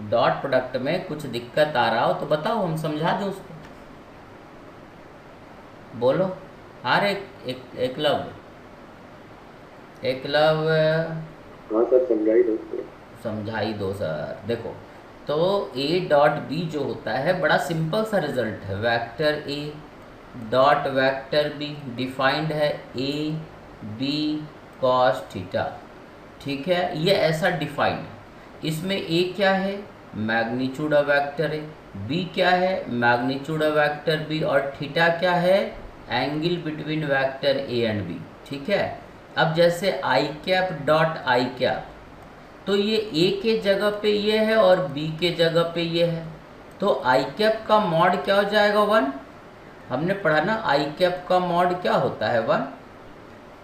Dot product में कुछ दिक्कत आ रहा हो तो बताओ, हम समझा दें उसको। बोलो। अरे एकलव्य, एकलव्य हाँ सर, समझाई दो उसको। समझा ही दो सर। देखो, तो ए डॉट बी जो होता है बड़ा सिंपल सा रिजल्ट है। Vector A dot vector be defined है ए बी कॉस थीटा। ठीक है, ये ऐसा डिफाइंड है। इसमें ए क्या है, magnitude of vector A, B क्या है, मैग्नीट्यूड ऑफ वेक्टर बी, और थीटा क्या है, angle between vector A and B. ठीक है। अब जैसे I cap dot I cap, तो ये ए के जगह पे ये है और बी के जगह पे ये है, तो आई कैप का मॉड क्या हो जाएगा, 1। हमने पढ़ा ना, आई कैप का मॉड क्या होता है, 1।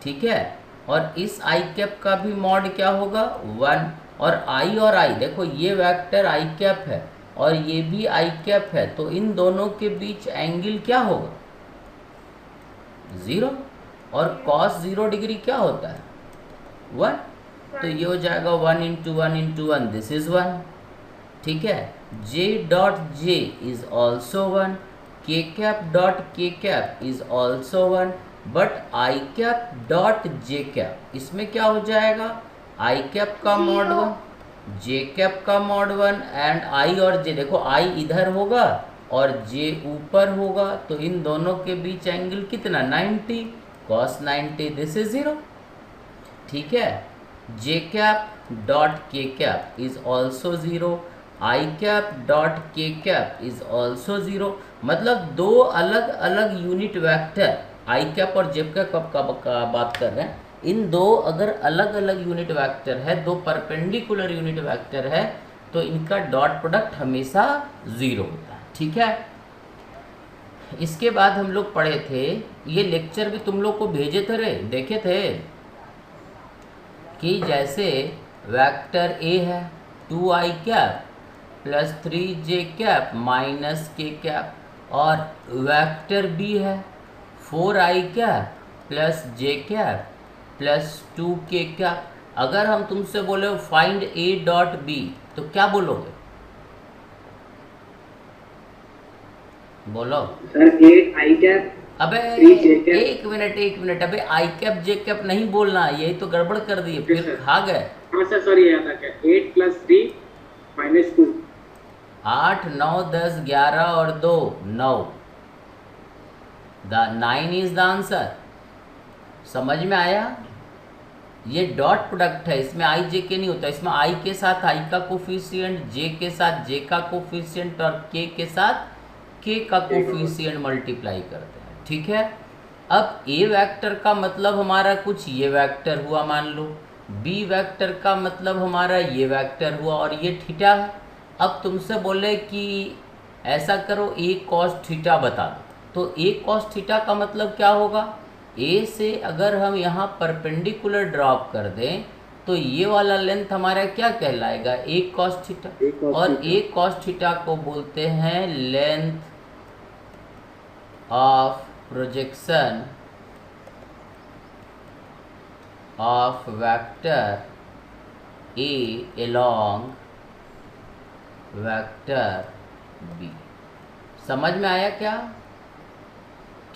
ठीक है। और इस आई कैप का भी मॉड क्या होगा, 1। और आई देखो, ये वेक्टर आई कैप है और ये भी आई कैप है, तो इन दोनों के बीच एंगल क्या होगा, 0। और कॉस 0 डिग्री क्या होता है, 1। तो ये हो जाएगा 1 इंटू 1 इंटू 1, दिस इज 1। ठीक है। J dot J is also 1, के कैप डॉट के cap is also 1, but I cap dot J cap, इसमें क्या हो जाएगा, आई कैप का मॉड 1, जे कैप का मॉड 1, एंड आई और जे, देखो आई इधर होगा और जे ऊपर होगा, तो इन दोनों के बीच एंगल कितना, 90, कॉस 90, दिस इज 0। ठीक है। जे कैप डॉट के cap is also 0, I cap dot के कैप इज ऑल्सो 0। मतलब दो अलग अलग यूनिट वेक्टर, आई कैप और जे कैप का बात कर रहे हैं, इन दो अगर अलग अलग यूनिट वेक्टर है, दो परपेंडिकुलर यूनिट वेक्टर है, तो इनका डॉट प्रोडक्ट हमेशा 0 होता है। ठीक है। इसके बाद हम लोग पढ़े थे, ये लेक्चर भी तुम लोग को भेजे थे रे, देखे थे, कि जैसे वेक्टर ए है 2i cap plus 3j cap minus के कैप, और वेक्टर बी है 4i cap plus j cap plus 2k cap. अगर हम तुमसे बोले फाइंड a डॉट बी, तो क्या बोलोगे, बोलो। सर 8 i कैप अबे 3 j कैप। एक मिनट, अबे आई कैप जे कैप नहीं बोलना, यही तो गड़बड़ कर दिए, ओके फिर सर। खा गए। हाँ सर, सॉरी, याद आ गया। 8 + 3 - 2। 8 9 10 11 और 2 9, द 9 इज द आंसर। समझ में आया। ये डॉट प्रोडक्ट है, इसमें आई जे के नहीं होता, इसमें आई के साथ आई का कोफिशिएंट, जे के साथ जे का कोफिशिएंट, और के साथ के का कोफिशिएंट मल्टीप्लाई करते हैं। ठीक है। अब ए वेक्टर का मतलब हमारा कुछ ये वेक्टर हुआ मान लो, बी वेक्टर का मतलब हमारा ये वेक्टर हुआ, और ये थीटा है। अब तुमसे बोले कि ऐसा करो, ए कॉस थीटा बता दो, तो ए कॉस थीटा का मतलब क्या होगा, ए से अगर हम यहाँ परपेंडिकुलर ड्रॉप कर दें, तो ये वाला लेंथ हमारा क्या कहलाएगा, ए कॉस थीटा। एक cos और थीटा। ए कॉस थीटा को बोलते हैं length of projection of vector A along vector B. समझ में आया क्या।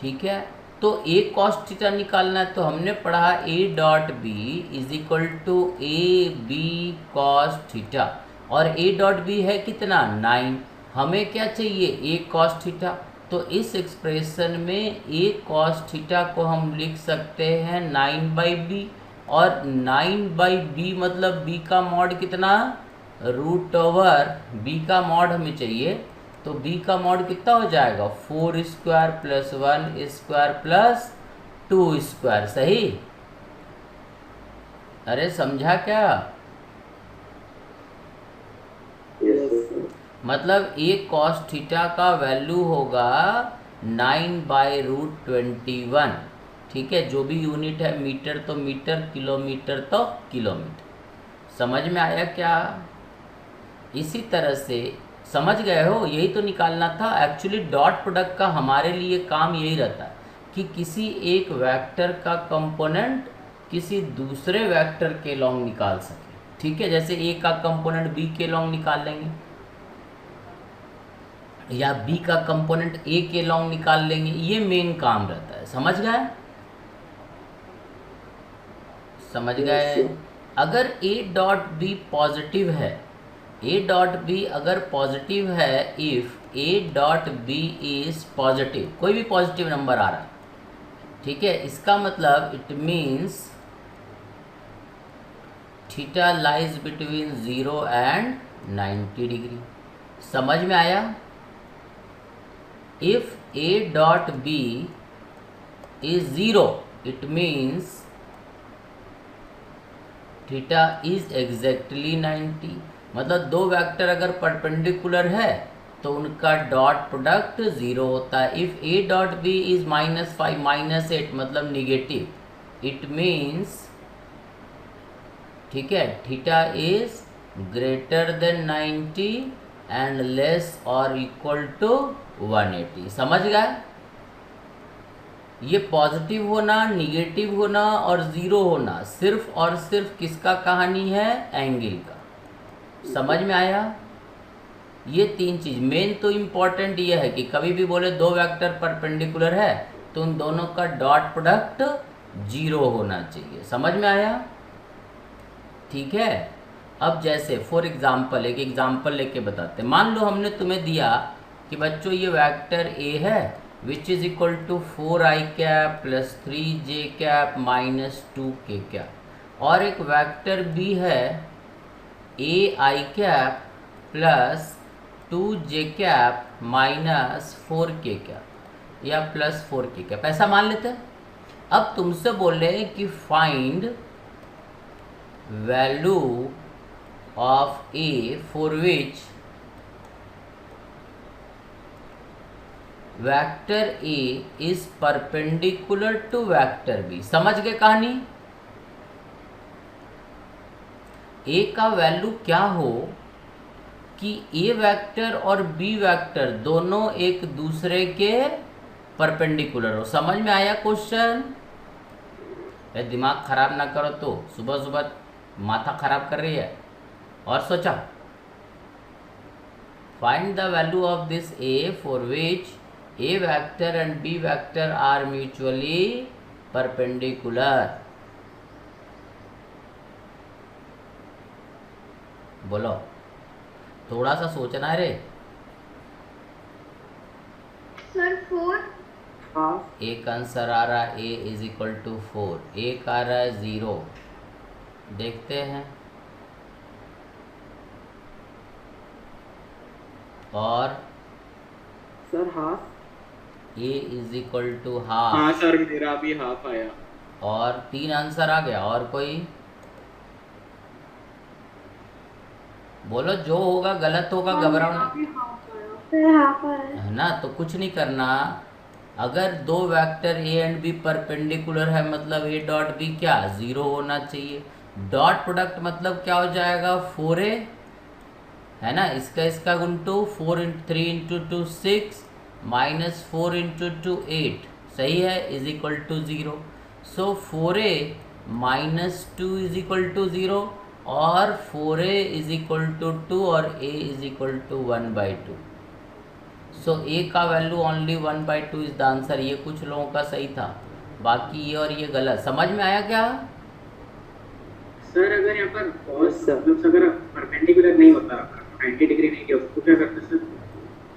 ठीक है। तो ए कॉस थीटा निकालना है, तो हमने पढ़ा A dot B is equal to A B cos theta, और ए डॉट बी है कितना, 9। हमें क्या चाहिए, ए कॉस थीटा। तो इस एक्सप्रेशन में ए कॉस थीटा को हम लिख सकते हैं 9/b, और 9/b मतलब b का मॉड कितना, √, b का मॉड हमें चाहिए, तो b का मॉड कितना हो जाएगा, 4² + 1² + 2²। सही। अरे समझा क्या। Yes sir. मतलब ए कॉस थीटा का वैल्यू होगा 9/√21। ठीक है। जो भी यूनिट है, मीटर तो मीटर, किलोमीटर तो किलोमीटर। समझ में आया क्या। इसी तरह से समझ गए हो, यही तो निकालना था एक्चुअली। डॉट प्रोडक्ट का हमारे लिए काम यही रहता है कि किसी एक वेक्टर का कंपोनेंट किसी दूसरे वेक्टर के लॉन्ग निकाल सके। ठीक है। जैसे ए का कंपोनेंट बी के लॉन्ग निकाल लेंगे, या बी का कंपोनेंट ए के लॉन्ग निकाल लेंगे, ये मेन काम रहता है। समझ गए? समझ गए? अगर ए डॉट बी पॉजिटिव है, ए डॉट बी अगर पॉजिटिव है, if A dot B is positive, कोई भी पॉजिटिव नंबर आ रहा है, ठीक है, इसका मतलब it means theta lies between 0 and 90 degree. समझ में आया? If A dot B is 0 it means theta is exactly 90। मतलब दो वेक्टर अगर परपेंडिकुलर है तो उनका डॉट प्रोडक्ट 0 होता है। If A dot B is -5 -8 मतलब निगेटिव, इट मीन्स, ठीक है, theta is greater than 90 and less or equal to 180। समझ गए? ये पॉजिटिव होना, निगेटिव होना और 0 होना सिर्फ और सिर्फ किसका कहानी है? एंगल का। समझ में आया? ये तीन चीज मेन तो इम्पॉर्टेंट ये है कि कभी भी बोले दो वेक्टर परपेंडिकुलर है तो उन दोनों का डॉट प्रोडक्ट 0 होना चाहिए। समझ में आया? ठीक है। अब जैसे फॉर एग्जाम्पल एक एग्जाम्पल लेके बताते हैं। मान लो हमने तुम्हें दिया कि बच्चों ये वेक्टर ए है which is equal to 4i cap plus 3j cap minus 2k cap, और एक वेक्टर बी है ai cap plus 2j cap minus 4k cap या प्लस 4k कैप, ऐसा मान लेते हैं। अब तुमसे बोले कि find value of A for which vector A is perpendicular to vector B. समझ गए कहानी? ए का वैल्यू क्या हो कि ए वेक्टर और बी वेक्टर दोनों एक दूसरे के परपेंडिकुलर हो। समझ में आया क्वेश्चन? दिमाग खराब ना करो, तो सुबह सुबह माथा खराब कर रही है। और सोचा, find the value of this A for which a vector and b vector are mutually perpendicular। बोलो, थोड़ा सा सोचना है रे। सर 4। हाँ एक आंसर आ रहा है a इज इक्वल टू 4, एक आ रहा है 0। देखते हैं। और sir half. a is equal to half. हाँ सर मेरा भी हाफ आया। और 3 आंसर आ गया। और कोई बोलो, जो होगा गलत होगा, घबराओ नहीं, है ना? तो कुछ नहीं करना। अगर दो vector A and B perpendicular है मतलब ए डॉट बी क्या 0 होना चाहिए। डॉट प्रोडक्ट मतलब क्या हो जाएगा? 4a, है ना, इसका गुणटू 4 × 3 × 2 6 माइनस 4 × 2 8, सही है, is equal to 0। So 4a minus 2 is equal to 0 और 4a इज इक्वल टू 2 और a is equal to 1/2। So a का value only 1/2 is the answer. ये कुछ लोगों का सही था, बाकी ये और ये गलत। समझ में आया क्या? सर अगर यहाँ पर cos अगर परपेंडिकुलर नहीं होता, 90 डिग्री नहीं किया, उसको क्या करते सर?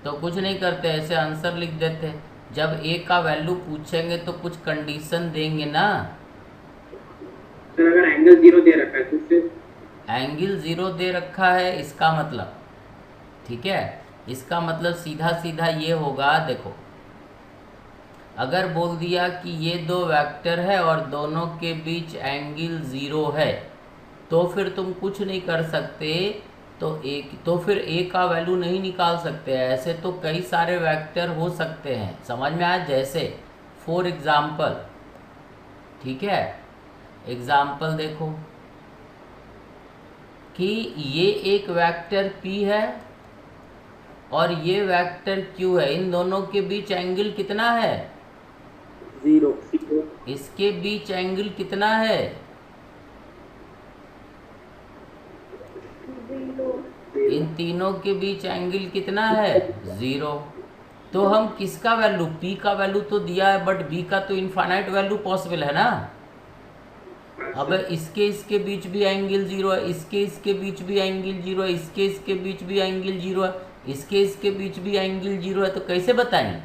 तो कुछ नहीं करते, ऐसे आंसर लिख देते। जब a का वैल्यू पूछेंगे तो कुछ कंडीशन देंगे ना। सर अगर एंगल 0 दे रखा है तो फिर एंगल 0 दे रखा है, इसका मतलब, ठीक है, इसका मतलब सीधा सीधा ये होगा। देखो, अगर बोल दिया कि ये दो वेक्टर है और दोनों के बीच एंगल 0 है तो फिर तुम कुछ नहीं कर सकते। तो फिर ए का वैल्यू नहीं निकाल सकते। ऐसे तो कई सारे वेक्टर हो सकते हैं। समझ में आया? जैसे फॉर एग्जाम्पल, ठीक है, एग्जाम्पल देखो कि ये एक वेक्टर P है और ये वेक्टर Q है। इन दोनों के बीच एंगल कितना है? 0। इसके बीच एंगल कितना है? इन तीनों के बीच एंगल कितना है 0। तो हम किसका वैल्यू, P का वैल्यू तो दिया है बट B का तो इनफाइनाइट वैल्यू पॉसिबल है ना। अब इसके बीच भी एंगल 0 है, इसके बीच भी एंगल 0 है, इसके बीच भी एंगल 0 है, इसके बीच भी एंगल 0 है। तो कैसे बताएंगे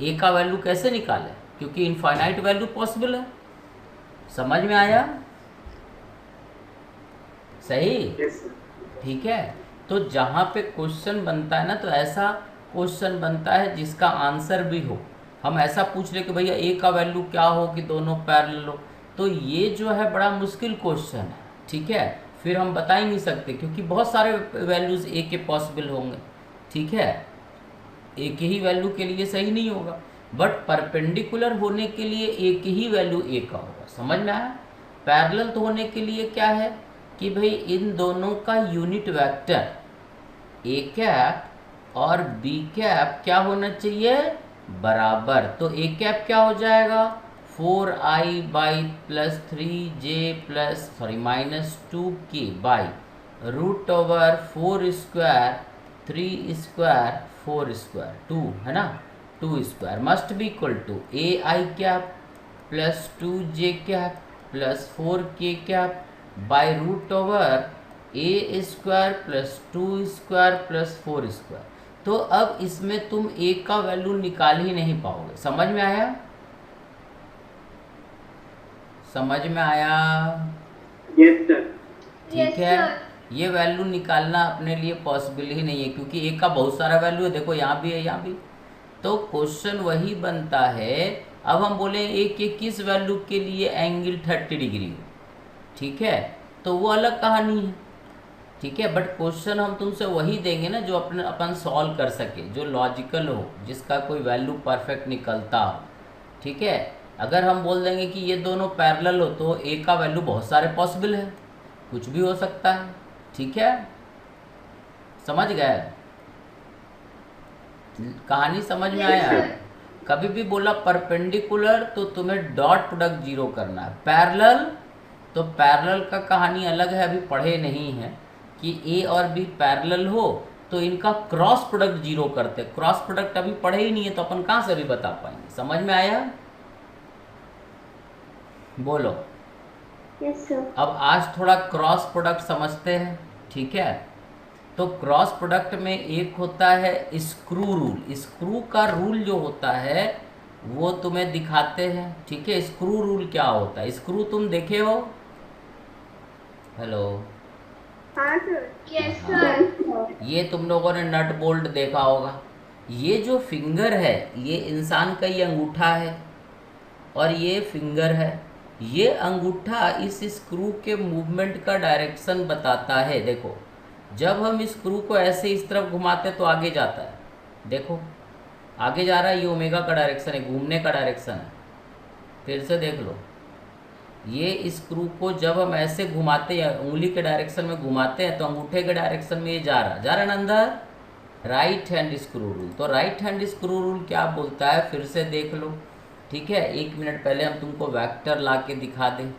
A का वैल्यू कैसे निकालें, क्योंकि इनफाइनाइट वैल्यू पॉसिबल है। समझ में आया? सही, ठीक है। तो जहाँ पे क्वेश्चन बनता है ना, तो ऐसा क्वेश्चन बनता है जिसका आंसर भी हो। हम ऐसा पूछ रहे कि भैया A का वैल्यू क्या हो कि दोनों पैरेलल हो, तो ये जो है बड़ा मुश्किल क्वेश्चन है, ठीक है। फिर हम बता ही नहीं सकते क्योंकि बहुत सारे वैल्यूज़ A के पॉसिबल होंगे, ठीक है। एक ही वैल्यू के लिए सही नहीं होगा, बट परपेंडिकुलर होने के लिए एक ही वैल्यू A का होगा। समझ में आया? पैरेलल तो होने के लिए क्या है कि भाई इन दोनों का यूनिट वेक्टर A कैप और B कैप क्या होना चाहिए, बराबर। तो A कैप क्या हो जाएगा 4i by plus 3j plus minus 2k by root over 4 square 3 square 4 square 2 है ना, 2 square must be equal to ai cap plus 2j cap plus 4k cap by root over A square plus 2 square plus 4 square. तो अब इसमें तुम A का value निकाल ही नहीं पाओगे। समझ में आया? समझ में आया? Yes sir. ठीक है। ये वैल्यू निकालना अपने लिए पॉसिबल ही नहीं है क्योंकि A का बहुत सारा वैल्यू है। देखो यहाँ भी है, यहाँ भी। तो क्वेश्चन वही बनता है। अब हम बोले A के किस वैल्यू के लिए एंगल 30 डिग्री हो, ठीक है, तो वो अलग कहानी है, ठीक है। बट क्वेश्चन हम तुमसे वही देंगे ना जो अपन सॉल्व कर सके, जो लॉजिकल हो, जिसका कोई वैल्यू परफेक्ट निकलता हो, ठीक है। अगर हम बोल देंगे कि ये दोनों पैरेलल हो तो A का वैल्यू बहुत सारे पॉसिबल है, कुछ भी हो सकता है, ठीक है। समझ गए? कहानी समझ में आया? कभी भी बोला परपेंडिकुलर तो तुम्हें डॉट प्रोडक्ट जीरो करना है। पैरेलल तो पैरेलल का कहानी अलग है, अभी पढ़े नहीं है कि A और B पैरेलल हो तो इनका क्रॉस प्रोडक्ट जीरो करते। क्रॉस प्रोडक्ट अभी पढ़े ही नहीं है तो अपन कहाँ से भी बता पाएंगे। समझ में आया? बोलो। Yes sir. अब आज थोड़ा क्रॉस प्रोडक्ट समझते हैं, ठीक है। तो क्रॉस प्रोडक्ट में एक होता है स्क्रू रूल। स्क्रू का रूल जो होता है वो तुम्हें दिखाते हैं, ठीक है। स्क्रू रूल क्या होता है? स्क्रू तुम देखे हो? हेलो? हाँ सर। यस हाँ। सर। ये तुम लोगों ने नट बोल्ट देखा होगा। ये जो फिंगर है ये इंसान का ये अंगूठा है और ये फिंगर है। ये अंगूठा इस स्क्रू के मूवमेंट का डायरेक्शन बताता है। देखो जब हम स्क्रू को ऐसे इस तरफ घुमाते तो आगे जाता है, देखो आगे जा रहा है, ये ओमेगा का डायरेक्शन है, घूमने का डायरेक्शन है। फिर से देख लो, ये स्क्रू को जब हम ऐसे घुमाते हैं, उंगली के डायरेक्शन में घुमाते हैं तो अंगूठे के डायरेक्शन में ये जा रहा है ना अंदर, राइट हैंड स्क्रू रूल। तो राइट हैंड स्क्रू रूल क्या बोलता है फिर से देख लो, ठीक है। 1 मिनट पहले हम तुमको वेक्टर ला के दिखा दें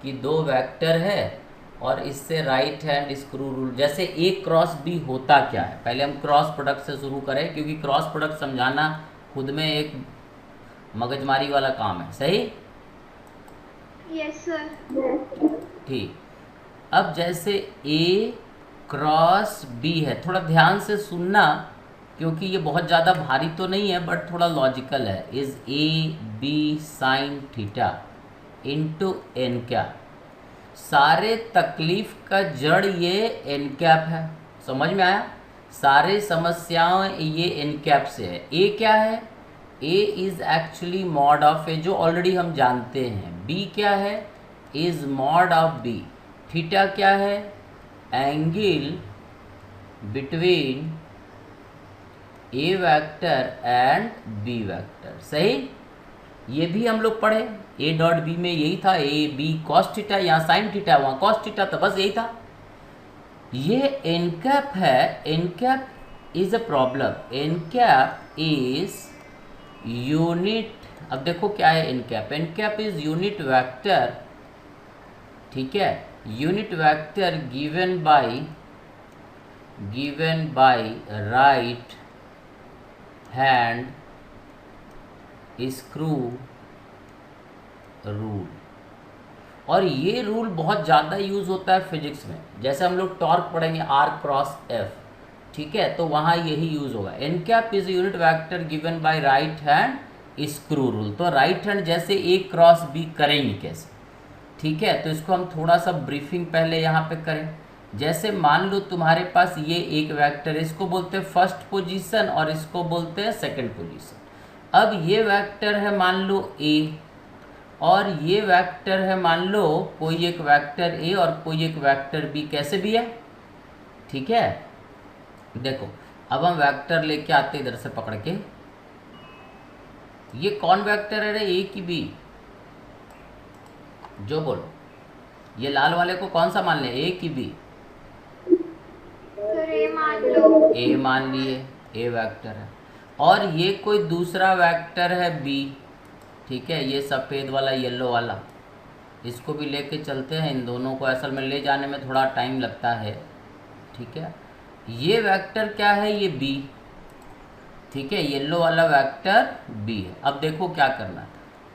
कि 2 वेक्टर है और इससे राइट हैंड स्क्रू रूल, जैसे A क्रॉस B होता क्या है। पहले हम क्रॉस प्रोडक्ट से शुरू करें क्योंकि क्रॉस प्रोडक्ट समझाना खुद में एक मगजमारी वाला काम है, सही? Yes sir. ठीक। अब जैसे A क्रॉस B है, थोड़ा ध्यान से सुनना क्योंकि ये बहुत ज़्यादा भारी तो नहीं है बट थोड़ा लॉजिकल है। Is AB sine theta into N cap. सारे तकलीफ का जड़ ये एन कैप है। समझ में आया? सारे समस्याएं ये एन कैप से है। A क्या है? A is actually mod of A जो ऑलरेडी हम जानते हैं। B क्या है? Is mod of B। Theta क्या है? Angle between A vector and B vector, सही। ये भी हम लोग पढ़े, A डॉट B में यही था, A B कॉस थीटा, यहाँ साइन थीटा, वहाँ कॉस थीटा, तो बस यही था। ये एन कैप है। N cap is a problem. N cap is unit, अब देखो क्या है N cap. N cap is unit vector, ठीक है, unit vector given by given by right hand screw rule. और ये रूल बहुत ज़्यादा यूज़ होता है फिजिक्स में, जैसे हम लोग टॉर्क पढ़ेंगे R क्रॉस F, ठीक है, तो वहाँ यही यूज़ होगा। N cap is unit vector given by right hand screw rule. तो राइट हैंड जैसे A क्रॉस B करेंगे कैसे, ठीक है, तो इसको हम थोड़ा सा ब्रीफिंग पहले यहाँ पे करें। जैसे मान लो तुम्हारे पास ये एक वेक्टर है, इसको बोलते हैं फर्स्ट पोजीशन और इसको बोलते हैं सेकंड पोजीशन। अब ये वेक्टर है मान लो A और ये वेक्टर है मान लो कोई एक वेक्टर A और कोई एक वेक्टर B, कैसे भी है, ठीक है। देखो अब हम वेक्टर लेके आते इधर से पकड़ के, ये कौन वेक्टर है रे, A की B, जो बोलो, ये लाल वाले को कौन सा मान ले, A की B, सर ए मान लो। A मान लिए, A वेक्टर है। और ये कोई दूसरा वेक्टर है B, ठीक है, ये सफ़ेद वाला येलो वाला, इसको भी लेके चलते हैं। इन दोनों को असल में ले जाने में थोड़ा टाइम लगता है, ठीक है। ये वेक्टर क्या है, ये B, ठीक है, येलो वाला वेक्टर B है। अब देखो क्या करना है,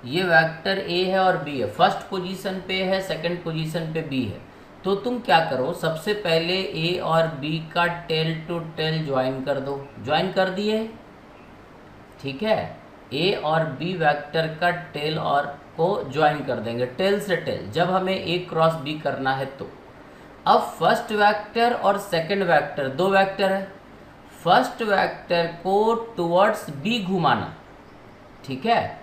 ये वेक्टर A है और B है, फर्स्ट पोजीशन पे है, सेकंड पोजीशन पे B है। तो तुम क्या करो, सबसे पहले A और B का टेल टू टेल ज्वाइन कर दो। ज्वाइन कर दिए, ठीक है, A और B वेक्टर का टेल और को ज्वाइन कर देंगे, टेल से टेल, जब हमें A क्रॉस B करना है तो। अब फर्स्ट वेक्टर और सेकंड वेक्टर, दो वेक्टर है, फर्स्ट वेक्टर को टुवर्ड्स B घुमाना, ठीक है।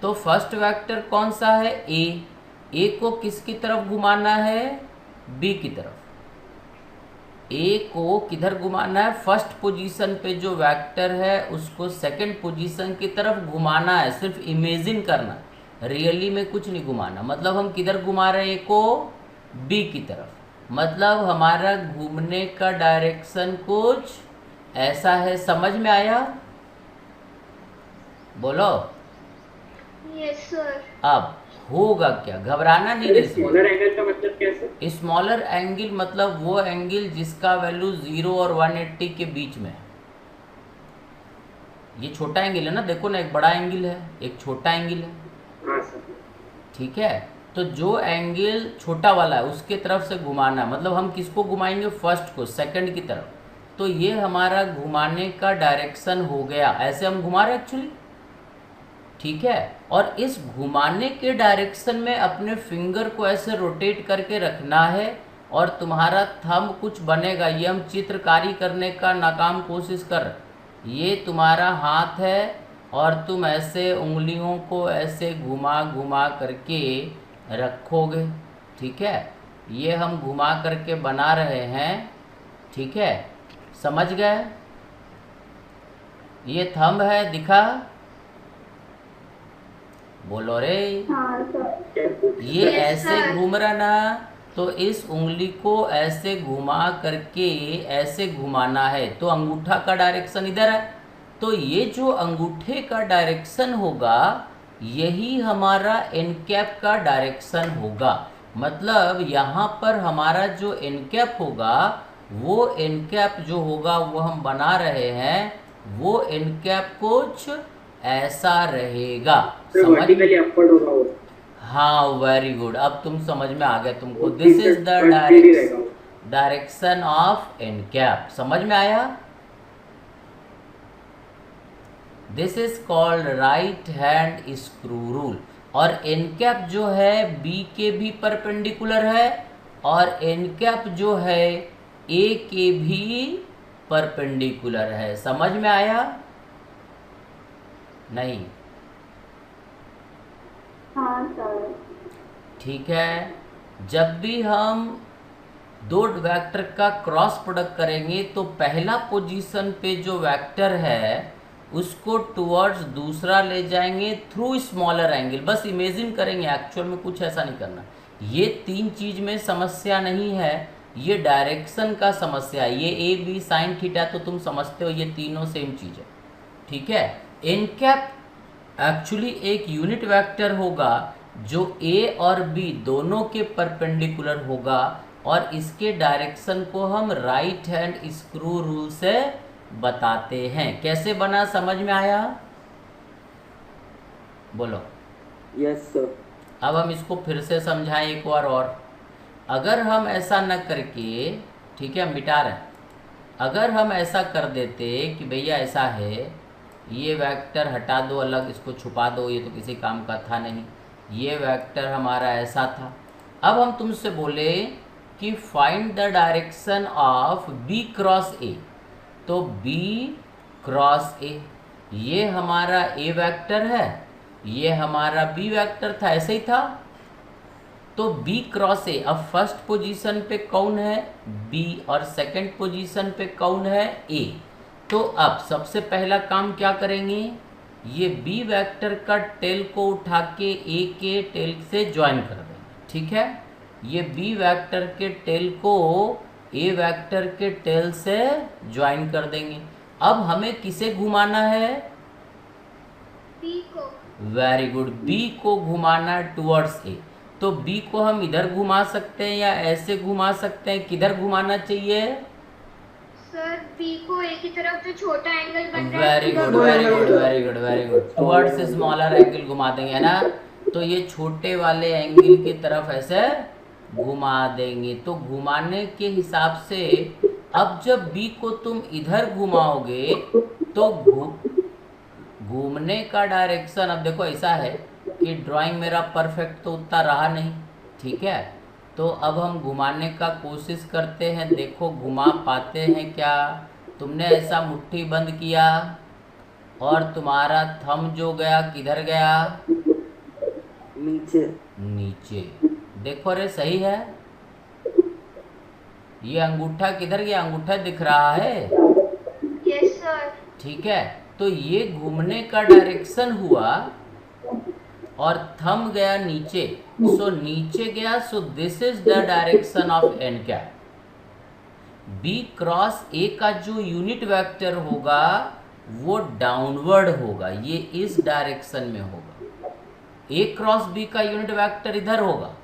तो फर्स्ट वेक्टर कौन सा है, A को किसकी तरफ घुमाना है, B की तरफ। A को किधर घुमाना है, फर्स्ट पोजीशन पे जो वेक्टर है उसको सेकंड पोजीशन की तरफ घुमाना है, सिर्फ इमेजिन करना, रियली में कुछ नहीं घुमाना। मतलब हम किधर घुमा रहे हैं, A को B की तरफ, मतलब हमारा घूमने का डायरेक्शन कुछ ऐसा है। समझ में आया, बोलो। Yes sir. अब होगा क्या, घबराना नहीं है। स्मॉलर एंगल का मतलब क्या है? स्मॉलर एंगल मतलब वो एंगल जिसका वैल्यू 0 और 180 के बीच में है। ये छोटा एंगल है ना, देखो ना, एक बड़ा एंगल है, एक छोटा एंगल है, हाँ सर। ठीक है। तो जो एंगल छोटा वाला है उसके तरफ से घुमाना, मतलब हम किसको घुमाएंगे, फर्स्ट को, सेकंड की तरफ। तो ये हमारा घुमाने का डायरेक्शन हो गया, ऐसे हम घुमा रहे एक्चुअली, ठीक है। और इस घुमाने के डायरेक्शन में अपने फिंगर को ऐसे रोटेट करके रखना है और तुम्हारा थंब कुछ बनेगा। ये हम चित्रकारी करने का नाकाम कोशिश कर, ये तुम्हारा हाथ है और तुम ऐसे उंगलियों को ऐसे घुमा घुमा करके रखोगे, ठीक है। ये हम घुमा करके बना रहे हैं, ठीक है, समझ गए। ये थंब है, दिखा, बोलो रे। हाँ सर। ये ऐसे घूम रहा ना, तो इस उंगली को ऐसे घुमा करके ऐसे घुमाना है, तो अंगूठा का डायरेक्शन इधर है, तो ये जो अंगूठे का डायरेक्शन होगा यही हमारा एन कैप का डायरेक्शन होगा। मतलब यहाँ पर हमारा जो एन कैप होगा, वो एन कैप जो होगा वो हम बना रहे हैं, वो एन कैप कुछ ऐसा रहेगा। समझ, हाँ, वेरी गुड, अब तुम समझ में आ गया तुमको। This is the direction of N cap, समझ में आया। This is called right hand screw rule. और एन कैप जो है बी के भी परपेंडिकुलर है और एन कैप जो है ए के भी परपेंडिकुलर है। समझ में आया नहीं? हाँ सर। ठीक है, जब भी हम दो वेक्टर का क्रॉस प्रोडक्ट करेंगे तो पहला पोजीशन पे जो वेक्टर है उसको टुवर्ड्स दूसरा ले जाएंगे थ्रू स्मॉलर एंगल। बस इमेजिन करेंगे, एक्चुअल में कुछ ऐसा नहीं करना। ये तीन चीज में समस्या नहीं है, ये डायरेक्शन का समस्या है। ये ए बी साइन थीटा तो तुम समझते हो, ये तीनों सेम चीज है, ठीक है। एन कैप एक्चुअली एक यूनिट वेक्टर होगा जो ए और बी दोनों के परपेंडिकुलर होगा, और इसके डायरेक्शन को हम राइट हैंड स्क्रू रूल से बताते हैं। कैसे बना, समझ में आया? बोलो। Yes sir. अब हम इसको फिर से समझाएं एक बार और। अगर हम ऐसा न करके, ठीक है, मिटा रहे हैं, अगर हम ऐसा कर देते कि भैया ऐसा है, ये वेक्टर हटा दो अलग, इसको छुपा दो, ये तो किसी काम का था नहीं, ये वेक्टर हमारा ऐसा था। अब हम तुमसे बोले कि find the direction of B cross A, तो बी क्रॉस ए, ये हमारा ए वेक्टर है, ये हमारा बी वेक्टर था, ऐसे ही था। तो B क्रॉस ए, अब फर्स्ट पोजीशन पे कौन है? B, और सेकंड पोजीशन पे कौन है? A। तो अब सबसे पहला काम क्या करेंगे, ये B वेक्टर का टेल को उठा के A के टेल से ज्वाइन कर देंगे, ठीक है। ये B वेक्टर के टेल को A वेक्टर के टेल से ज्वाइन कर देंगे। अब हमें किसे घुमाना है? B को। वेरी गुड, B को घुमाना टुवर्ड्स A। तो B को हम इधर घुमा सकते हैं या ऐसे घुमा सकते हैं, किधर घुमाना चाहिए? सर B को A की तरफ जो छोटा एंगल बन रहा है, very good very good very good very good, towards smaller angle घुमा देंगे, है ना। तो ये छोटे वाले एंगल की तरफ ऐसे घुमा देंगे। तो घुमाने के हिसाब से अब जब B को तुम इधर घुमाओगे तो घूमने का डायरेक्शन, अब देखो ऐसा है कि ड्राइंग मेरा परफेक्ट तो उतना रहा नहीं, ठीक है। तो अब हम घुमाने का कोशिश करते हैं, देखो घुमा पाते हैं क्या? तुमने ऐसा मुट्ठी बंद किया और तुम्हारा थंब जो गया किधर गया? नीचे। नीचे। देखो रे, सही है। ये अंगूठा किधर गया? अंगूठा दिख रहा है? Yes sir. ठीक है, तो ये घूमने का डायरेक्शन हुआ और थंब गया नीचे, सो नीचे गया, so this is the direction of N cap. B cross A का जो यूनिट वेक्टर होगा वो डाउनवर्ड होगा, ये इस डायरेक्शन में होगा। ए क्रॉस बी का यूनिट वेक्टर इधर होगा,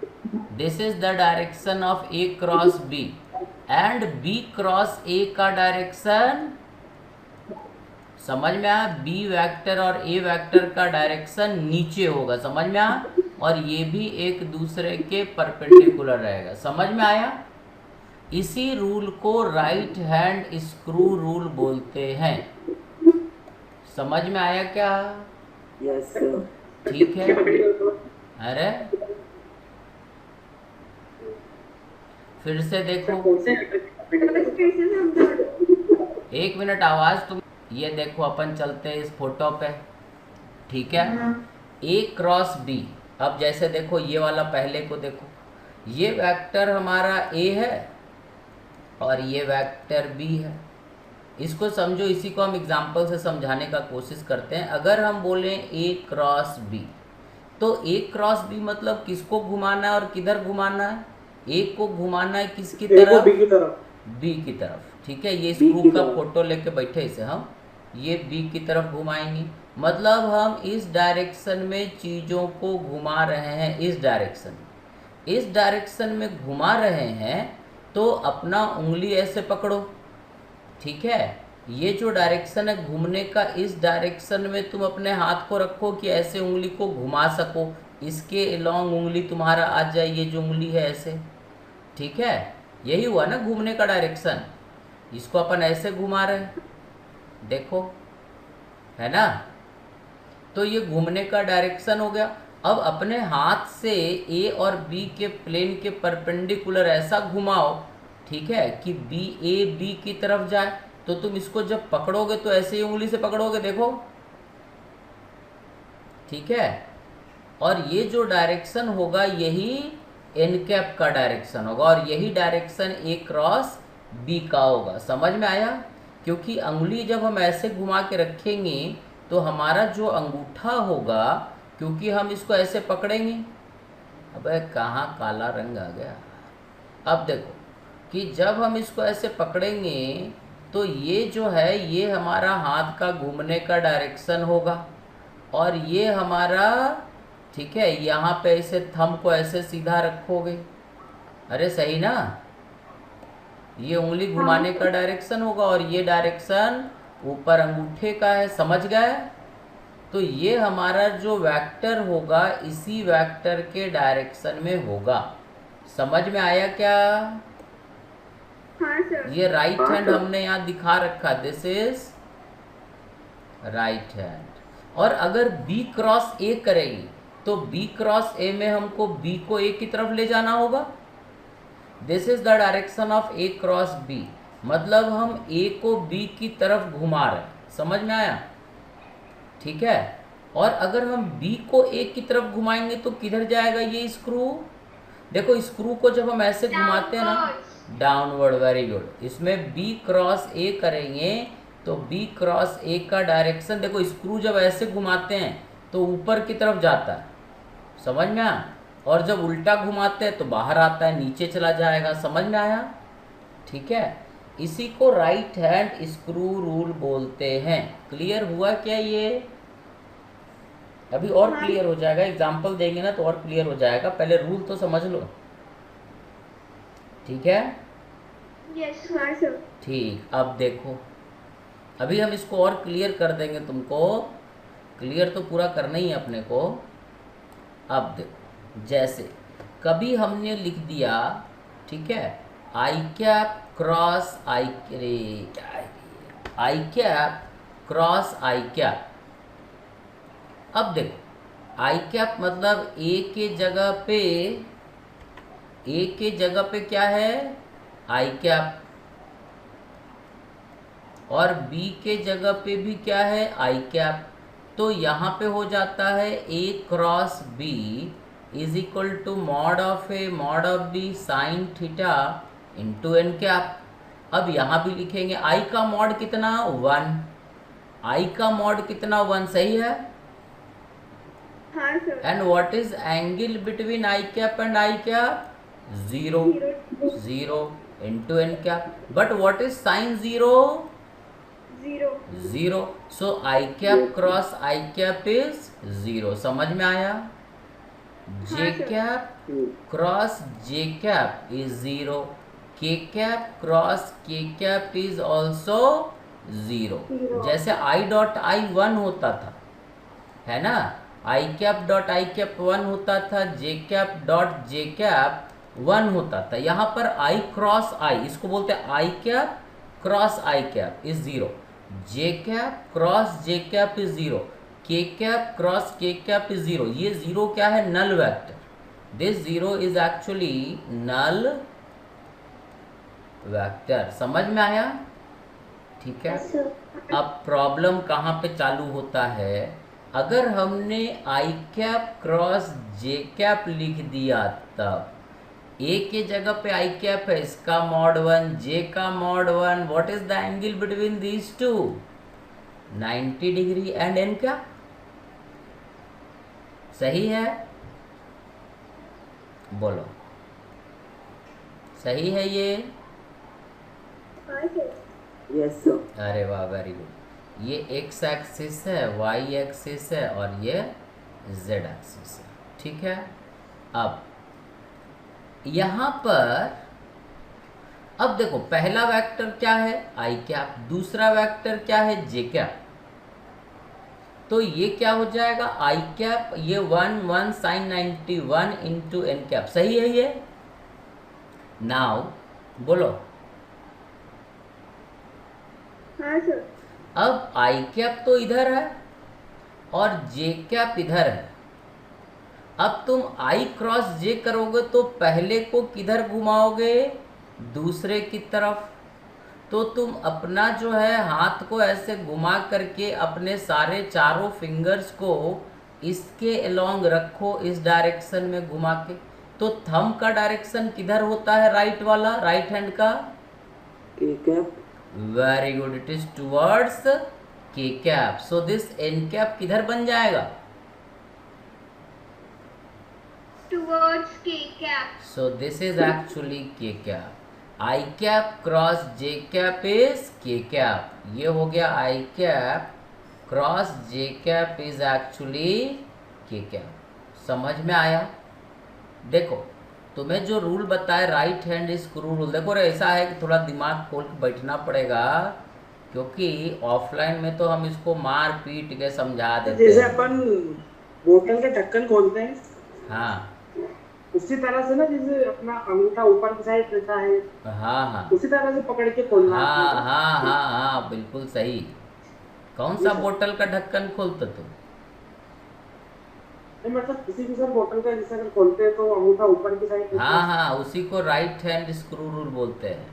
this is the direction of A cross B, and B cross A का डायरेक्शन, समझ में आया? बी वेक्टर और ए वेक्टर का डायरेक्शन नीचे होगा, समझ में आया? और ये भी एक दूसरे के परपेंडिकुलर रहेगा, समझ में आया? इसी रूल को राइट हैंड स्क्रू रूल बोलते हैं। समझ में आया क्या? Yes sir. ठीक है। अरे फिर से देखो, एक मिनट आवाज तुम, ये देखो अपन चलते हैं इस फोटो पे, ठीक है। ए क्रॉस बी, अब जैसे देखो ये वाला पहले को देखो, ये वेक्टर हमारा ए है और ये वेक्टर बी है। इसको समझो, इसी को हम एग्जाम्पल से समझाने का कोशिश करते हैं। अगर हम बोलें ए क्रॉस बी, तो ए क्रॉस बी मतलब किसको घुमाना है और किधर घुमाना है? ए को घुमाना है किसकी तरफ? बी की तरफ। बी की तरफ, ठीक है। ये स्क्रू का फोटो लेके बैठे इसे हम, ये बी की तरफ घुमाएंगे, मतलब हम इस डायरेक्शन में चीज़ों को घुमा रहे हैं, इस डायरेक्शन में घुमा रहे हैं। तो अपना उंगली ऐसे पकड़ो, ठीक है। ये जो डायरेक्शन है घूमने का, इस डायरेक्शन में तुम अपने हाथ को रखो कि ऐसे उंगली को घुमा सको, इसके अलोंग उंगली तुम्हारा आ जाए, ये जो उंगली है ऐसे, ठीक है। यही हुआ ना घूमने का डायरेक्शन। इसको अपन ऐसे घुमा रहे हैं, देखो, है ना। तो ये घूमने का डायरेक्शन हो गया। अब अपने हाथ से ए और बी के प्लेन के परपेंडिकुलर ऐसा घुमाओ, ठीक है, कि बी ए बी की तरफ जाए। तो तुम इसको जब पकड़ोगे तो ऐसे ही उंगली से पकड़ोगे, देखो, ठीक है। और ये जो डायरेक्शन होगा यही एन कैप का डायरेक्शन होगा, और यही डायरेक्शन ए क्रॉस बी का होगा। समझ में आया? क्योंकि अंगुली जब हम ऐसे घुमा के रखेंगे तो हमारा जो अंगूठा होगा, क्योंकि हम इसको ऐसे पकड़ेंगे, अबे कहाँ काला रंग आ गया। अब देखो कि जब हम इसको ऐसे पकड़ेंगे तो ये जो है ये हमारा हाथ का घूमने का डायरेक्शन होगा, और ये हमारा, ठीक है, यहाँ पे ऐसे थंब को ऐसे सीधा रखोगे, अरे सही ना, ये उंगली घुमाने का डायरेक्शन होगा और ये डायरेक्शन ऊपर अंगूठे का है, समझ गए? तो ये हमारा जो वेक्टर होगा इसी वेक्टर के डायरेक्शन में होगा। समझ में आया क्या? हाँ सर। ये राइट हैंड हमने यहाँ दिखा रखा, दिस इज राइट हैंड। और अगर B क्रॉस A करेगी तो B क्रॉस A में हमको B को A की तरफ ले जाना होगा। This is the direction of A cross B, मतलब हम A को B की तरफ घुमा रहे हैं। समझ में आया? ठीक है। और अगर हम B को A की तरफ घुमाएंगे तो किधर जाएगा ये स्क्रू? देखो स्क्रू को जब हम ऐसे घुमाते हैं ना, डाउनवर्ड, वेरी गुड। इसमें B क्रॉस A करेंगे तो B क्रॉस A का डायरेक्शन, देखो स्क्रू जब ऐसे घुमाते हैं तो ऊपर की तरफ जाता है, समझ में आया? और जब उल्टा घुमाते हैं तो बाहर आता है, नीचे चला जाएगा। समझ में आया? ठीक है। इसी को राइट हैंड स्क्रू रूल बोलते हैं। क्लियर हुआ क्या ये? अभी और क्लियर हो जाएगा, एग्जाम्पल देंगे ना तो और क्लियर हो जाएगा, पहले रूल तो समझ लो। ठीक है? यस हाँ सर। ठीक, अब देखो, अभी हम इसको और क्लियर कर देंगे तुमको। क्लियर तो पूरा करना ही है अपने को। अब देखो, जैसे कभी हमने लिख दिया, ठीक है, I cap cross i cap cross i cap. अब देखो आई कैप मतलब ए के जगह पे क्या है? I cap. और बी के जगह पे भी क्या है? I cap. तो यहाँ पे हो जाता है A cross B is equal to mod of A mod of B sine theta into N cap. अब यहाँ भी लिखेंगे I का मॉड कितना? 1। I का मॉड कितना? 1, सही है? हाँ sir. And what is angle between i cap and i cap? 0 into N cap. But what is sine 0? 0। So i cap cross i cap is 0। समझ में आया? J cap cross j cap is 0। K cap cross k cap is also 0। जैसे I dot I 1 होता था, है ना? आई cap dot I cap 1 होता था, जे कैप डॉट जे कैप 1 होता था। यहाँ पर आई क्रॉस आई, इसको बोलते हैं i cap cross i cap is 0। J cap cross j cap is 0। K cap cross k cap is 0। ये 0 क्या है? Null vector. This 0 is actually null vector. समझ में आया? ठीक है। अब प्रॉब्लम कहाँ पे चालू होता है? अगर हमने आई कैप क्रॉस जे कैप लिख दिया तब ए के जगह पे आई कैप है, इसका मॉड 1, जे का mod 1। What is the angle between these two? 90 degree. And N क्या? सही है? बोलो, सही है ये? Yes sir. अरे वाह, वेरी गुड। ये एक्स एक्सिस है, वाई एक्सिस है और ये जेड एक्सिस है। ठीक है। अब यहाँ पर अब देखो, पहला वेक्टर क्या है? I cap. दूसरा वेक्टर क्या है? जे कैप। तो ये क्या हो जाएगा? आई कैप, ये 1 साइन 91 इंटू एन कैप। सही है ये? नाउ बोलो। हाँ सर। अब आई कैप तो इधर है और जे कैप इधर है। अब तुम आई क्रॉस जे करोगे तो पहले को किधर घुमाओगे? दूसरे की तरफ। तो तुम अपना जो है हाथ को ऐसे घुमा करके अपने सारे चारों फिंगर्स को इसके अलोंग रखो, इस डायरेक्शन में घुमा के। तो थंब का डायरेक्शन किधर होता है? राइट वाला, राइट हैंड का? K cap. Very good, it is towards k cap. So this N cap किधर बन जाएगा? Towards k cap. So this is actually k cap. I cap cross j cap is k cap. ये हो गया I cap cross j cap is actually k cap. समझ में आया? देखो तुम्हें जो रूल बताए राइट हैंड स्क्रू रूल, देखो रे ऐसा है कि थोड़ा दिमाग खोल के बैठना पड़ेगा, क्योंकि ऑफलाइन में तो हम इसको मार पीट के समझा देते जैसे हैं। अपन बोतल के ढक्कन खोलते हैं हाँ उसी तरह से ना, जैसे अपना अंगूठा ऊपर की साइड रहता है हाँ हाँ उसी तरह से पकड़ के खोलना है हाँ अपने को। हाँ हाँ हाँ बिल्कुल सही। कौन सा बोतल का ढक्कन खोलते तुम? नहीं मतलब किसी भी सर बोतल का जैसे अगर खोलते हैं तो अंगूठा ऊपर की साइड रहता हाँ है। हाँ उसी को राइट हैंड स्क्रू रूल बोलते हैं।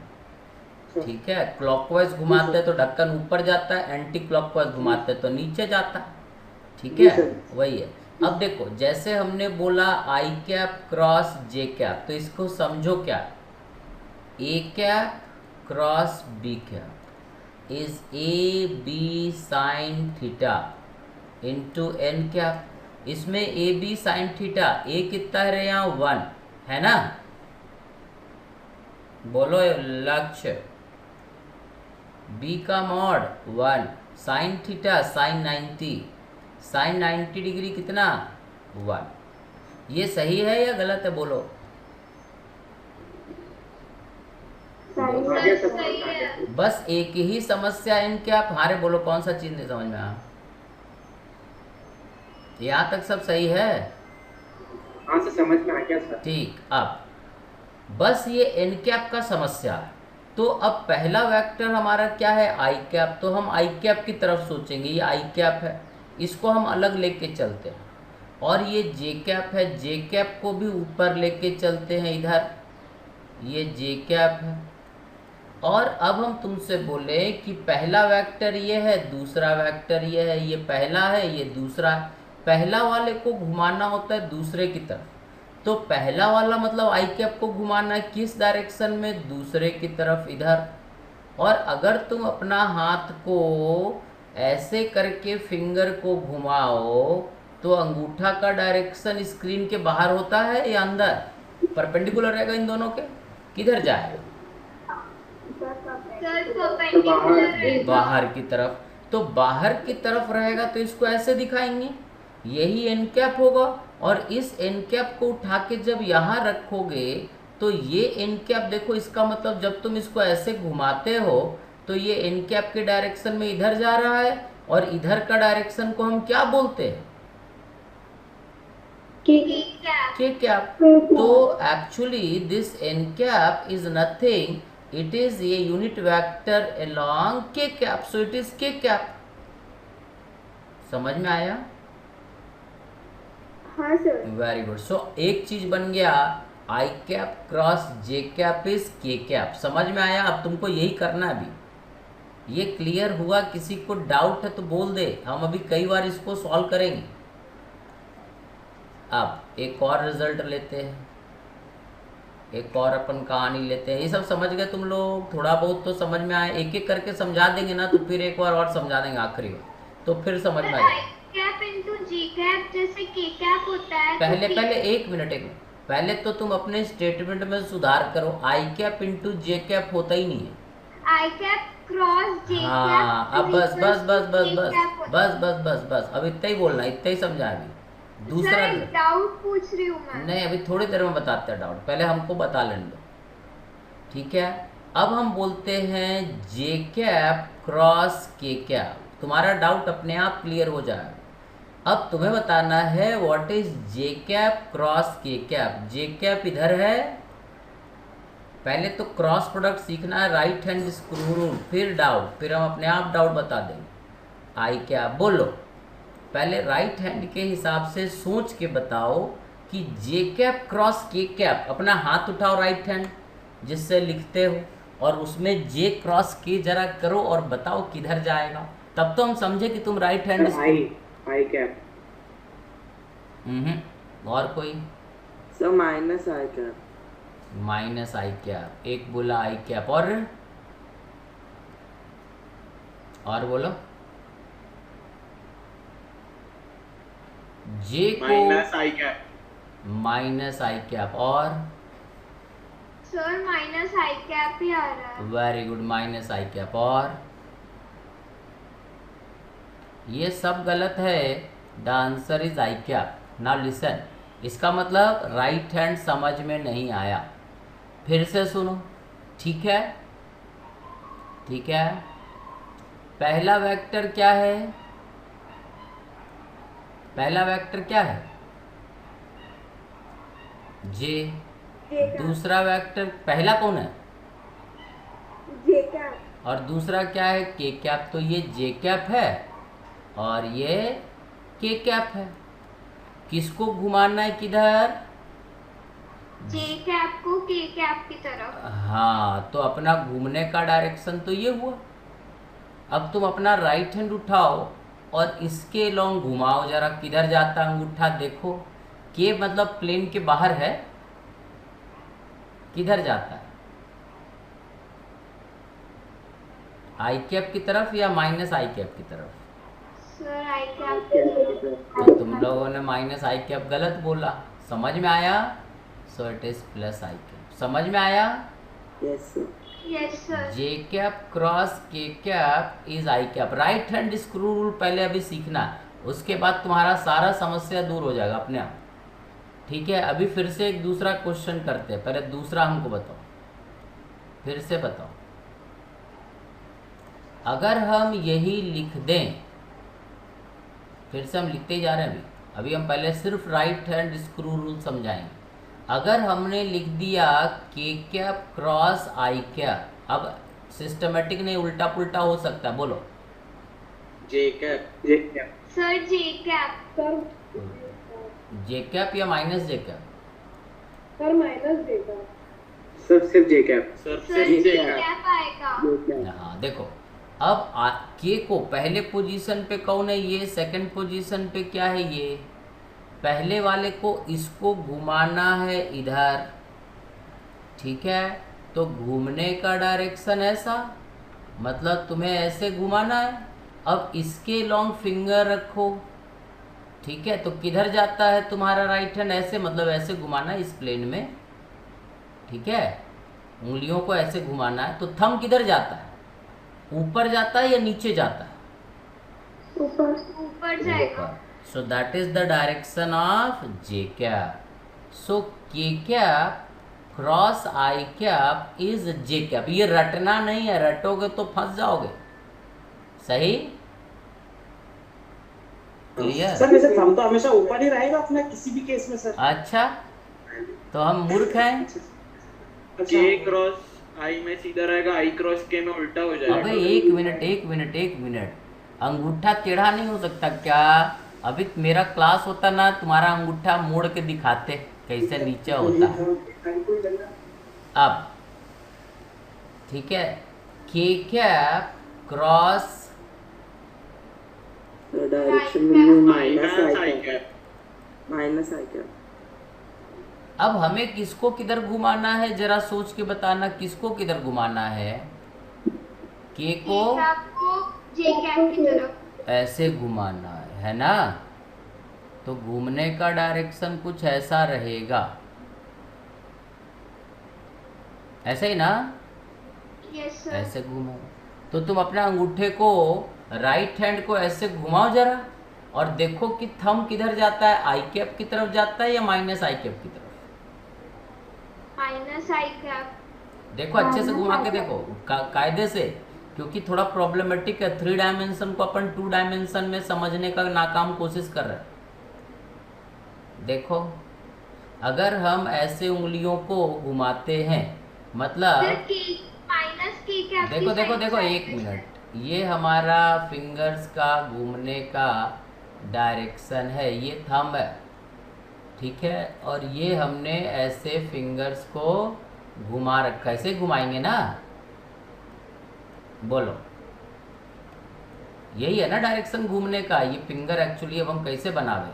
अच्छा। ठीक है, क्लॉकवाइज घुमाते हैं तो ढक्कन ऊपर जाता है, एंटी क्लॉकवाइज घुमाते हैं तो नीचे जाता है। ठीक जी है, सर। वही है। अब देखो जैसे हमने बोला i cap cross j cap, तो इसको समझो क्या, a cap cross b cap is a b sine theta into N cap. इसमें a b sine theta, a कितना है रे यहाँ 1 है ना, बोलो लक्ष्य, बी का mod 1, sine theta sine 90, sine 90 degree कितना 1। ये सही है या गलत है बोलो? सर सही है। बस एक ही समस्या इनके, आप हारे बोलो कौन सा चीज नहीं समझ में आया? यहाँ तक सब सही है? हाँ सर समझ में आ गया सर। ठीक, अब बस ये एन कैप का समस्या है। तो अब पहला वेक्टर हमारा क्या है आई कैप, तो हम आई कैप की तरफ सोचेंगे, ये आई कैप है, इसको हम अलग लेके चलते हैं। और ये जे कैप है, जे कैप को भी ऊपर लेके चलते हैं इधर, ये जे कैप है। और अब हम तुमसे बोले कि पहला वेक्टर ये है, दूसरा वेक्टर ये है, ये पहला है ये दूसरा है। पहला वाले को घुमाना होता है दूसरे की तरफ, तो पहला वाला मतलब आई कैप को घुमाना है किस डायरेक्शन में, दूसरे की तरफ इधर। और अगर तुम अपना हाथ को ऐसे करके फिंगर को घुमाओ तो अंगूठा का डायरेक्शन स्क्रीन के बाहर होता है या अंदर, परपेंडिकुलर रहेगा इन दोनों के, किधर जाएगा? सर परपेंडिकुलर है। बाहर की तरफ। तो बाहर की तरफ रहेगा तो इसको ऐसे दिखाएंगे, यही एन कैप होगा। और इस एन कैप को उठा के जब यहाँ रखोगे तो ये एन कैप, देखो इसका मतलब जब तुम इसको ऐसे घुमाते हो तो ये एन कैप के डायरेक्शन में इधर जा रहा है, और इधर का डायरेक्शन को हम क्या बोलते हैं, के कैप। तो actually this N cap is nothing, it is a unit vector along k cap, so it is k cap। समझ में आया? हाँ सर। Very good. सो एक चीज बन गया, i cap cross j cap is k cap. समझ में आया? अब तुमको यही करना है अभी। ये क्लियर हुआ? किसी को डाउट है तो बोल दे, हम अभी कई बार इसको सॉल्व करेंगे। अब एक और रिजल्ट लेते हैं, एक और अपन कहानी लेते हैं। ये सब समझ गए तुम लोग? थोड़ा बहुत तो समझ में आया? एक एक करके समझा देंगे ना तो फिर एक बार और समझा देंगे आखिरी में, तो फिर समझ में आ जाएगा। कैप इनटू जी कैप जैसे के कैप होता है। पहले एक मिनट पहले तो तुम अपने स्टेटमेंट में सुधार करो, आई कैप इंटू जे कैप होता ही नहीं है। I cap cross j cap. हाँ, अब बस बस बस बस बस बस बस बस बस अब इतना ही बोलना, इतना ही समझा। अभी दूसरा डाउट पूछ रही हूँ मैं। नहीं, अभी थोड़ी देर में बताते हैं डाउट, पहले हमको बता लेने दो। ठीक है, अब हम बोलते हैं जे कैप क्रॉस के कैप। तुम्हारा डाउट अपने आप क्लियर हो जाएगा। अब तुम्हें बताना है what is j cap cross k cap. J cap इधर है, पहले तो क्रॉस प्रोडक्ट सीखना है, राइट हैंड स्क्रू रूल, फिर डाउट, फिर हम अपने आप डाउट बता देंगे। आई कैप बोलो, पहले राइट हैंड के हिसाब से सोच के बताओ कि जे कैप क्रॉस के कैप। अपना हाथ उठाओ राइट हैंड जिससे लिखते हो, और उसमें जे क्रॉस के जरा करो और बताओ किधर जाएगा, तब तो हम समझे कि तुम राइट हैंड। आई कैप। और कोई? Sir minus I cap. Minus I cap, एक बोला आई कैप, और बोलो। जे को minus I cap. Minus I cap, और सर माइनस आई कैप ही आ रहा है। Very good, minus I cap. और ये सब गलत है, the answer is i cap. Now listen, इसका मतलब राइट हैंड समझ में नहीं आया। फिर से सुनो, ठीक है? ठीक है, पहला वेक्टर क्या है? पहला वेक्टर क्या है? जे। दूसरा वेक्टर पहला कौन है? जे कैप। और दूसरा क्या है? के कैप। तो ये जे कैप है और ये के कैप है। किसको घुमाना है किधर? जे कैप को के कैप की तरफ। हाँ, तो अपना घूमने का डायरेक्शन तो ये हुआ। अब तुम अपना राइट हैंड उठाओ और इसके लॉन्ग घुमाओ जरा, किधर जाता है अंगूठा देखो। के मतलब प्लेन के बाहर है, किधर जाता है? आई कैप की तरफ या माइनस आई कैप की तरफ? सर आई कैप की तरफ। तो तुम लोगों ने माइनस आई कैप गलत बोला। समझ में आया? So it is plus i cap. समझ में आया? Yes sir. Yes sir. J cap cross k cap is i cap. Right hand screw rule पहले अभी सीखना, उसके बाद तुम्हारा सारा समस्या दूर हो जाएगा अपने आप। ठीक है, अभी फिर से एक दूसरा क्वेश्चन करते हैं। पहले दूसरा हमको बताओ, फिर से बताओ। अगर हम यही लिख दें, फिर से हम लिखते ही जा रहे हैं अभी हम पहले सिर्फ राइट हैंड स्क्रू रूल समझाएंगे। अगर हमने लिख दिया के कैप क्रॉस आई कैप, अब सिस्टमेटिक नहीं, उल्टा पुल्टा हो सकता है, बोलो। जे कैप। जे cap. Sir j cap. Sir j cap या माइनस जे कैप? सर माइनस जे कैप। सर सिर्फ जे कैप। सर जे कैप आएगा। हाँ देखो, अब के को पहले पोजीशन पे कौन है? ये। सेकंड पोजीशन पे क्या है? ये। पहले वाले को इसको घुमाना है इधर, ठीक है? तो घूमने का डायरेक्शन ऐसा, मतलब तुम्हें ऐसे घुमाना है। अब इसके लॉन्ग फिंगर रखो, ठीक है? तो किधर जाता है तुम्हारा राइट हैंड? ऐसे, मतलब ऐसे घुमाना है इस प्लेन में, ठीक है? उंगलियों को ऐसे घुमाना है। तो थंब किधर जाता है? ऊपर जाता है या नीचे जाता है? ऊपर जाएगा। So that is the direction of j cap. So k cap cross i cap is j cap. ये रटना नहीं है, रटोगे तो फंस जाओगे। सही? क्लियर? सर वैसे थंब तो हमेशा ऊपर ही रहेगा अपना किसी भी केस में सर। अच्छा, तो हम मूर्ख हैं? जे क्रॉस आई में सीधा रहेगा, आई क्रॉस के में उल्टा हो जाएगा। अबे एक मिनट, एक मिनट, एक मिनट। अंगूठा टेढ़ा नहीं हो सकता क्या? अभी मेरा क्लास होता ना, तुम्हारा अंगूठा मोड़ के दिखाते कैसे नीचे होता है। अब ठीक है, के कैप क्रॉस डायरेक्शन में minus minus I I cap. Cap. Minus I cap. अब हमें किसको किधर घुमाना है? जरा सोच के बताना, किसको किधर घुमाना है? के को के कैप को जे कैप की तरफ। ऐसे घुमाना है ना? तो घूमने का डायरेक्शन कुछ ऐसा रहेगा, ऐसे ही ना? Yes sir. ऐसे घूमो। तो तुम अपने अंगूठे को, राइट हैंड को ऐसे घुमाओ जरा, और देखो कि थंब किधर जाता है? आई कैप की तरफ जाता है या माइनस आई कैप की तरफ? Minus I cap. देखो, अच्छे से घुमा के देखो, कायदे से, क्योंकि थोड़ा प्रॉब्लमेटिक है। 3 डायमेंशन को अपन 2 डायमेंशन में समझने का नाकाम कोशिश कर रहे हैं। देखो, अगर हम ऐसे उंगलियों को घुमाते हैं, मतलब सर के माइनस के कैप की देखो देखो साइड देखो, से एक मिनट, ये हमारा फिंगर्स का घूमने का डायरेक्शन है, ये थंब है, ठीक है? और ये हमने ऐसे फिंगर्स को घुमा रखा है। ऐसे घुमाएंगे ना? बोलो, यही है ना डायरेक्शन घूमने का? ये फिंगर एक्चुअली अब हम कैसे बनावे?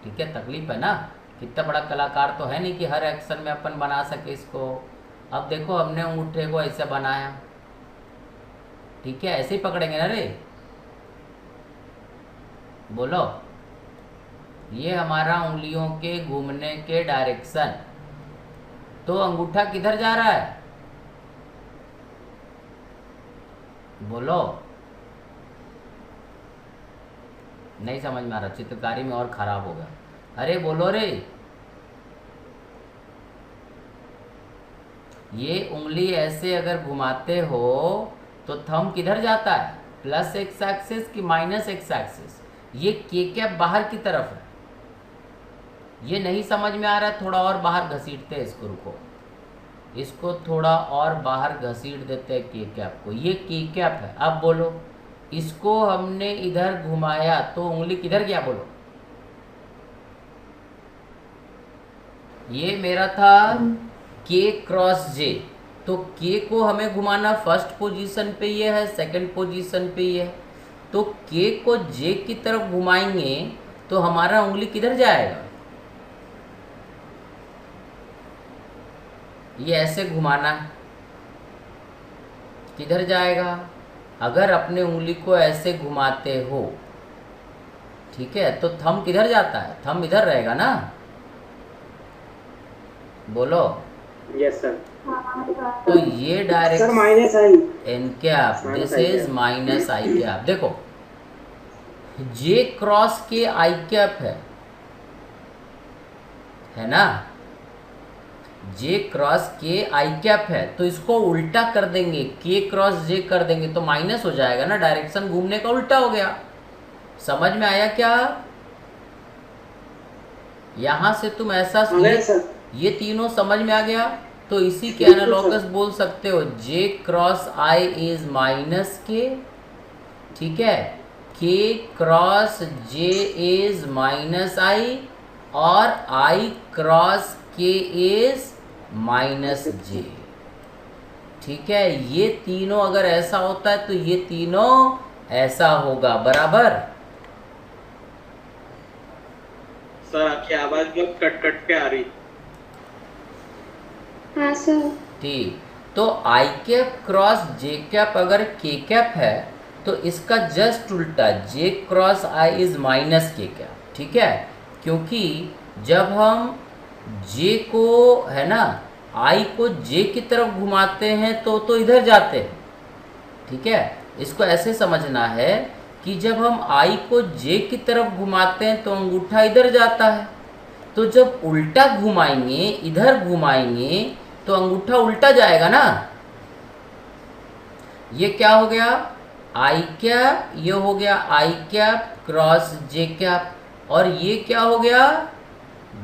ठीक है, तकलीफ है ना? कितना बड़ा कलाकार तो है नहीं कि हर एक्शन में अपन बना सके इसको। अब देखो, हमने अंगूठे को ऐसे बनाया, ठीक है? ऐसे ही पकड़ेंगे ना रे? बोलो, ये हमारा उंगलियों के घूमने के डायरेक्शन। तो अंगूठा किधर जा रहा है? बोलो, नहीं समझ में आ रहा, चित्रकारी में और खराब हो गया। अरे बोलो रे, ये उंगली ऐसे अगर घुमाते हो तो थंब किधर जाता है, प्लस एक्स एक्सिस कि माइनस एक्स एक्सिस। ये के कैप बाहर की तरफ है, ये नहीं समझ में आ रहा है, थोड़ा और बाहर घसीटते हैं इसको, रुको इसको थोड़ा और बाहर घसीट देते हैं के कैप को। ये के कैप है। अब बोलो, इसको हमने इधर घुमाया तो उंगली किधर गया, बोलो। ये मेरा था के क्रॉस जे, तो के को हमें घुमाना फर्स्ट पोजीशन पे ये है, सेकंड पोजीशन पे ये है, तो के को जे की तरफ घुमाएंगे तो हमारा उंगली किधर जाएगा, ये ऐसे घुमाना है, किधर जाएगा। अगर अपने उंगली को ऐसे घुमाते हो, ठीक है, तो थंब किधर जाता है, थंब इधर रहेगा ना, बोलो। Yes sir. तो ये sir direct minus I. N cap, this is minus I cap. देखो जे क्रॉस के आई कैप है ना, जे क्रॉस के आई कैप है, तो इसको उल्टा कर देंगे, के क्रॉस जे कर देंगे तो माइनस हो जाएगा ना, डायरेक्शन घूमने का उल्टा हो गया। समझ में आया क्या? यहां से तुम ऐसा ये तीनों समझ में आ गया, तो इसी के एनालॉगस बोल सकते हो, जे क्रॉस आई इज माइनस के, ठीक है, के क्रॉस जे इज माइनस आई, और आई क्रॉस के इज माइनस जे, ठीक है। ये तीनों अगर ऐसा होता है तो ये तीनों ऐसा होगा, बराबर। सर आपकी आवाज बहुत कट कट के आ रही। हाँ सर। ठीक, तो आई कैप क्रॉस जे कैप अगर के कैप है तो इसका जस्ट उल्टा, जे क्रॉस आई इज माइनस के कैप, ठीक है, क्योंकि जब हम जे को, है ना, आई को जे की तरफ घुमाते हैं तो इधर जाते हैं, ठीक है। इसको ऐसे समझना है कि जब हम आई को जे की तरफ घुमाते हैं तो अंगूठा इधर जाता है, तो जब उल्टा घुमाएंगे, इधर घुमाएंगे तो अंगूठा उल्टा जाएगा ना। ये क्या हो गया, आई कैप, ये हो गया i cap cross j cap, और ये क्या हो गया,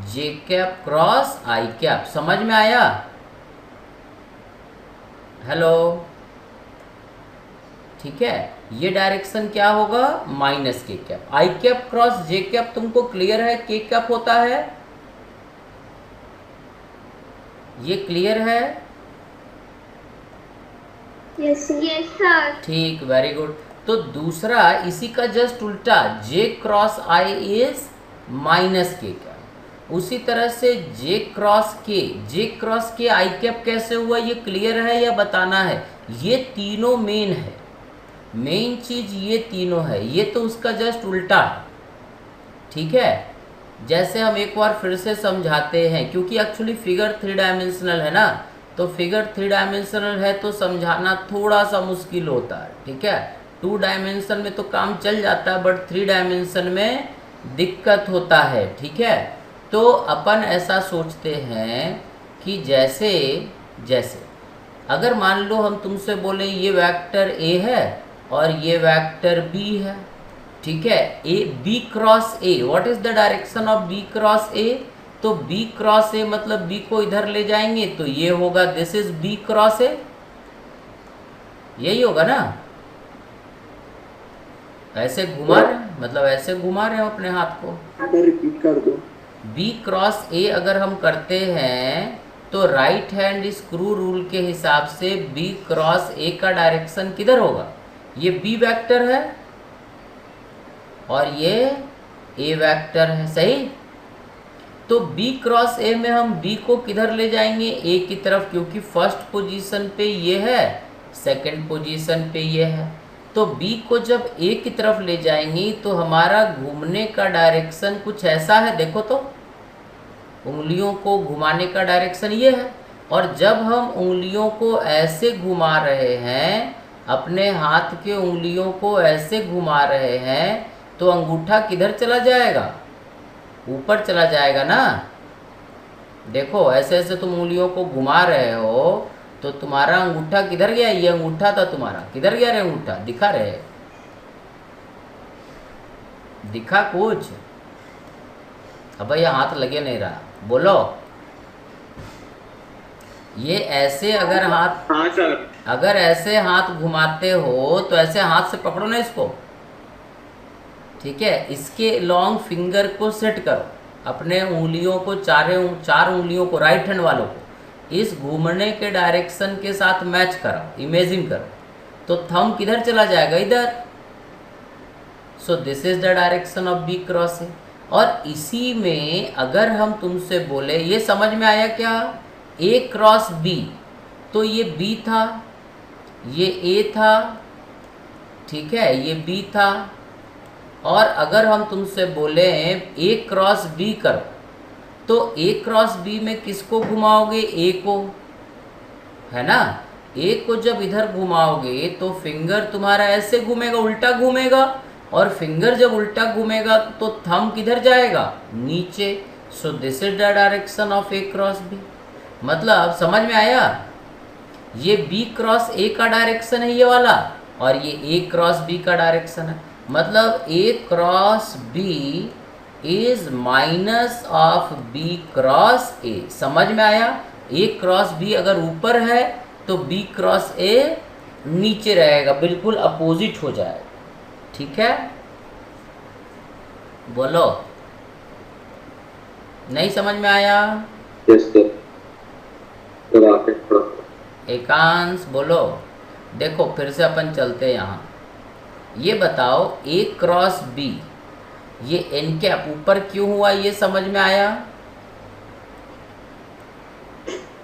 जे कैप क्रॉस आई कैप। समझ में आया? हेलो, ठीक है। ये डायरेक्शन क्या होगा, माइनस के कैप। आई कैप क्रॉस जे कैप तुमको क्लियर है, के कैप होता है, ये क्लियर है? Yes sir. ठीक, वेरी गुड। तो दूसरा इसी का जस्ट उल्टा, जे क्रॉस आई इज माइनस के कैप। उसी तरह से जे क्रॉस के आई कैप कैसे हुआ, ये क्लियर है या बताना है? ये तीनों मेन है, मेन चीज ये तीनों है, ये तो उसका जस्ट उल्टा है, ठीक है। जैसे हम एक बार फिर से समझाते हैं, क्योंकि एक्चुअली फिगर 3 डायमेंशनल है ना, तो फिगर 3 डायमेंशनल है तो समझाना थोड़ा सा मुश्किल होता है, ठीक है। 2 डायमेंशन में तो काम चल जाता है, बट 3 डायमेंशन में दिक्कत होता है, ठीक है। तो अपन ऐसा सोचते हैं कि जैसे अगर मान लो हम तुमसे बोले ये वेक्टर ए है और ये वेक्टर बी है, ठीक है, A B cross A, what is the direction of B cross A? तो बी क्रॉस ए मतलब बी को इधर ले जाएंगे तो ये होगा, this is B cross A, यही होगा ना। ऐसे घुमा रहे हैं, मतलब ऐसे घुमा रहे हो अपने हाथ को। रिपीट कर दो। बी क्रॉस ए अगर हम करते हैं तो राइट हैंड स्क्रू रूल के हिसाब से बी क्रॉस ए का डायरेक्शन किधर होगा? ये बी वेक्टर है और ये ए वेक्टर है, सही। तो बी क्रॉस ए में हम बी को किधर ले जाएंगे? ए की तरफ, क्योंकि फर्स्ट पोजीशन पे ये है, सेकंड पोजीशन पे ये है। तो बी को जब ए की तरफ ले जाएंगे तो हमारा घूमने का डायरेक्शन कुछ ऐसा है, देखो तो उंगलियों को घुमाने का डायरेक्शन ये है। और जब हम उंगलियों को ऐसे घुमा रहे हैं, अपने हाथ के उंगलियों को ऐसे घुमा रहे हैं, तो अंगूठा किधर चला जाएगा? ऊपर चला जाएगा ना। देखो ऐसे ऐसे तुम उंगलियों को घुमा रहे हो तो तुम्हारा अंगूठा किधर गया? ये अंगूठा था तुम्हारा, किधर गया रे अंगूठा? दिखा रहे, दिखा कुछ? अब ये हाथ लगे नहीं रहा, बोलो। ये ऐसे अगर हाथ, हाँ सर। अगर ऐसे हाथ घुमाते हो तो ऐसे हाथ से पकड़ो ना इसको, ठीक है। इसके लॉन्ग फिंगर को सेट करो, अपने उंगलियों को, चार उंगलियों को, राइट हैंड वालों को इस घूमने के डायरेक्शन के साथ मैच करो, इमेजिन करो। तो थंब किधर चला जाएगा? इधर। So this is the direction of B cross A. और इसी में अगर हम तुमसे बोले, ये समझ में आया क्या? ए क्रॉस बी, तो ये बी था, ये ए था, ठीक है, ये बी था। और अगर हम तुमसे बोले ए क्रॉस बी करो, तो ए क्रॉस बी में किसको घुमाओगे? ए को, है ना। ए को जब इधर घुमाओगे तो फिंगर तुम्हारा ऐसे घूमेगा, उल्टा घूमेगा, और फिंगर जब उल्टा घूमेगा तो थंब किधर जाएगा? नीचे। So this is the direction of A cross B. मतलब समझ में आया? ये बी क्रॉस ए का डायरेक्शन है ये वाला, और ये ए क्रॉस बी का डायरेक्शन है। मतलब a cross b is minus of B cross a. समझ में आया? ए क्रॉस बी अगर ऊपर है तो बी क्रॉस ए नीचे रहेगा, बिल्कुल अपोजिट हो जाएगा, ठीक है। बोलो, नहीं समझ में आया? Yes sir. एकांश बोलो। देखो फिर से अपन चलते यहाँ। ये बताओ ए क्रॉस बी, ये एन कैप ऊपर क्यों हुआ, ये समझ में आया?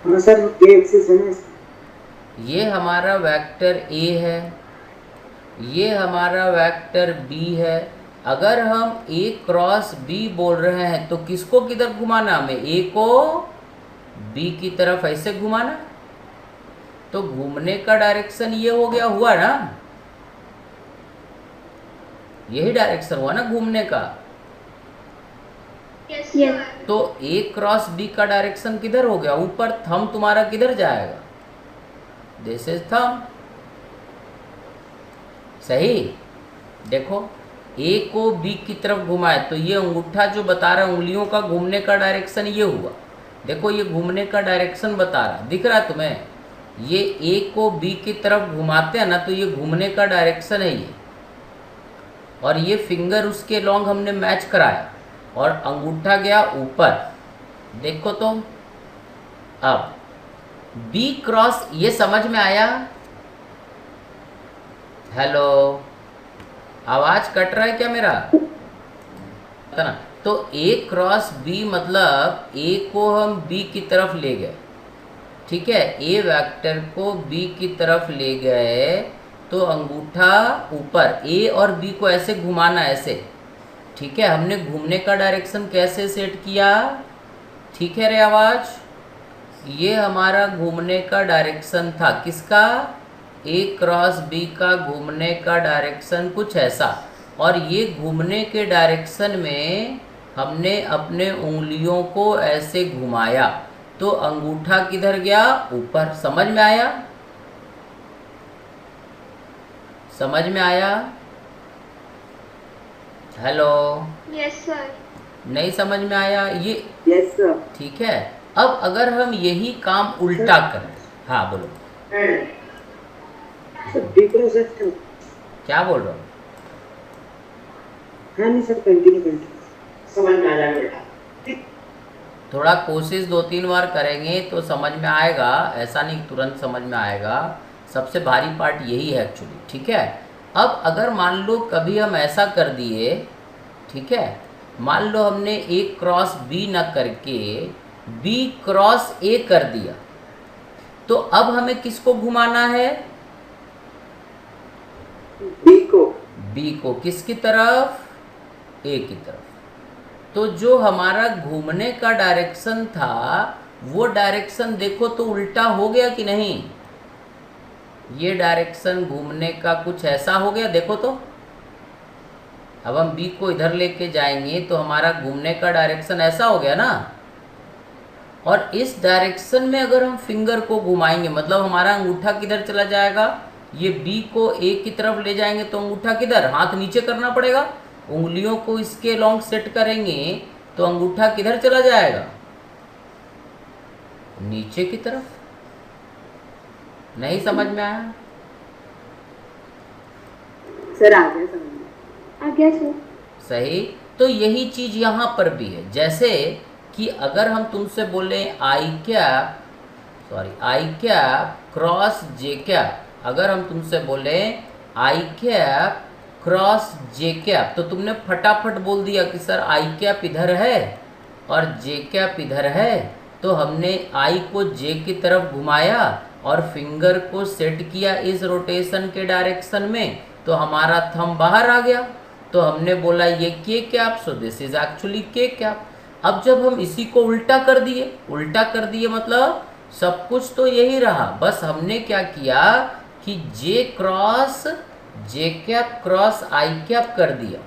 हाँ सर, ये एक्सिस है ना। ये हमारा वेक्टर ए है, ये हमारा वेक्टर बी है। अगर हम ए क्रॉस बी बोल रहे हैं तो किसको किधर घुमाना? हमें ए को बी की तरफ ऐसे घुमाना। तो घूमने का डायरेक्शन ये हो गया, हुआ ना? यही डायरेक्शन हुआ ना घूमने का। Yes sir. तो ए क्रॉस बी का डायरेक्शन किधर हो गया? ऊपर। थंब तुम्हारा किधर जाएगा? दिस इज थंब, सही। देखो ए को बी की तरफ घुमाए तो ये अंगूठा जो बता रहा है उंगलियों का घूमने का डायरेक्शन ये हुआ। देखो ये घूमने का डायरेक्शन बता रहा, दिख रहा है तुम्हें? ये ए को बी की तरफ घुमाते हैं ना, तो ये घूमने का डायरेक्शन है ये। और ये फिंगर उसके लॉन्ग हमने मैच कराया और अंगूठा गया ऊपर। देखो तो अब बी क्रॉस, ये समझ में आया? हेलो, आवाज कट रहा है क्या मेरा? ना, तो ए क्रॉस बी मतलब ए को हम बी की तरफ ले गए, ठीक है। ए वेक्टर को बी की तरफ ले गए तो अंगूठा ऊपर, ए और बी को ऐसे घुमाना, ऐसे, ठीक है। हमने घूमने का डायरेक्शन कैसे सेट किया? ठीक है रे आवाज? ये हमारा घूमने का डायरेक्शन था, किसका? ए क्रॉस बी का घूमने का डायरेक्शन कुछ ऐसा। और ये घूमने के डायरेक्शन में हमने अपने उंगलियों को ऐसे घुमाया तो अंगूठा किधर गया? ऊपर। समझ में आया? समझ में आया? Hello, yes sir. नहीं समझ में आया? ये यस सर। ठीक है। अब अगर हम यही काम उल्टा करें, हाँ बोलो, सर बी क्रॉस एच क्यों? क्या बोल रहा हूँ? हाँ नहीं सर, कंटिन्यू। समझ में आ जाएगा। थोड़ा कोशिश 2-3 बार करेंगे तो समझ में आएगा, ऐसा नहीं तुरंत समझ में आएगा। सबसे भारी पार्ट यही है एक्चुअली, ठीक है। अब अगर मान लो कभी हम ऐसा कर दिए, ठीक है, मान लो हमने ए क्रॉस बी न करके बी क्रॉस ए कर दिया, तो अब हमें किसको घुमाना है? बी को। बी को किसकी तरफ? ए की तरफ। तो जो हमारा घूमने का डायरेक्शन था वो डायरेक्शन देखो तो उल्टा हो गया कि नहीं? ये डायरेक्शन घूमने का कुछ ऐसा हो गया, देखो तो। अब हम बी को इधर लेके जाएंगे तो हमारा घूमने का डायरेक्शन ऐसा हो गया ना। और इस डायरेक्शन में अगर हम फिंगर को घुमाएंगे मतलब हमारा अंगूठा किधर चला जाएगा, ये बी को ए की तरफ ले जाएंगे तो अंगूठा किधर, हाथ नीचे करना पड़ेगा, उंगलियों को इसके लॉन्ग सेट करेंगे तो अंगूठा किधर चला जाएगा, नीचे की तरफ। नहीं समझ में आया? सर आ गया समझ में। आ गया सर। सही। तो यही चीज यहाँ पर भी है, जैसे कि अगर हम तुमसे बोले आई कैप क्रॉस जे कैप, अगर हम तुमसे बोले आई कैप क्रॉस जे कैप तो तुमने फटाफट बोल दिया कि सर आई कैप इधर है और जे कैप इधर है, तो हमने आई को जे की तरफ घुमाया और फिंगर को सेट किया इस रोटेशन के डायरेक्शन में, तो हमारा थंब बाहर आ गया, तो हमने बोला ये के cap, so this is actually के कैप। अब जब हम इसी को उल्टा कर दिए मतलब सब कुछ तो यही रहा, बस हमने क्या किया कि जे कैप क्रॉस आई कैप कर दिया,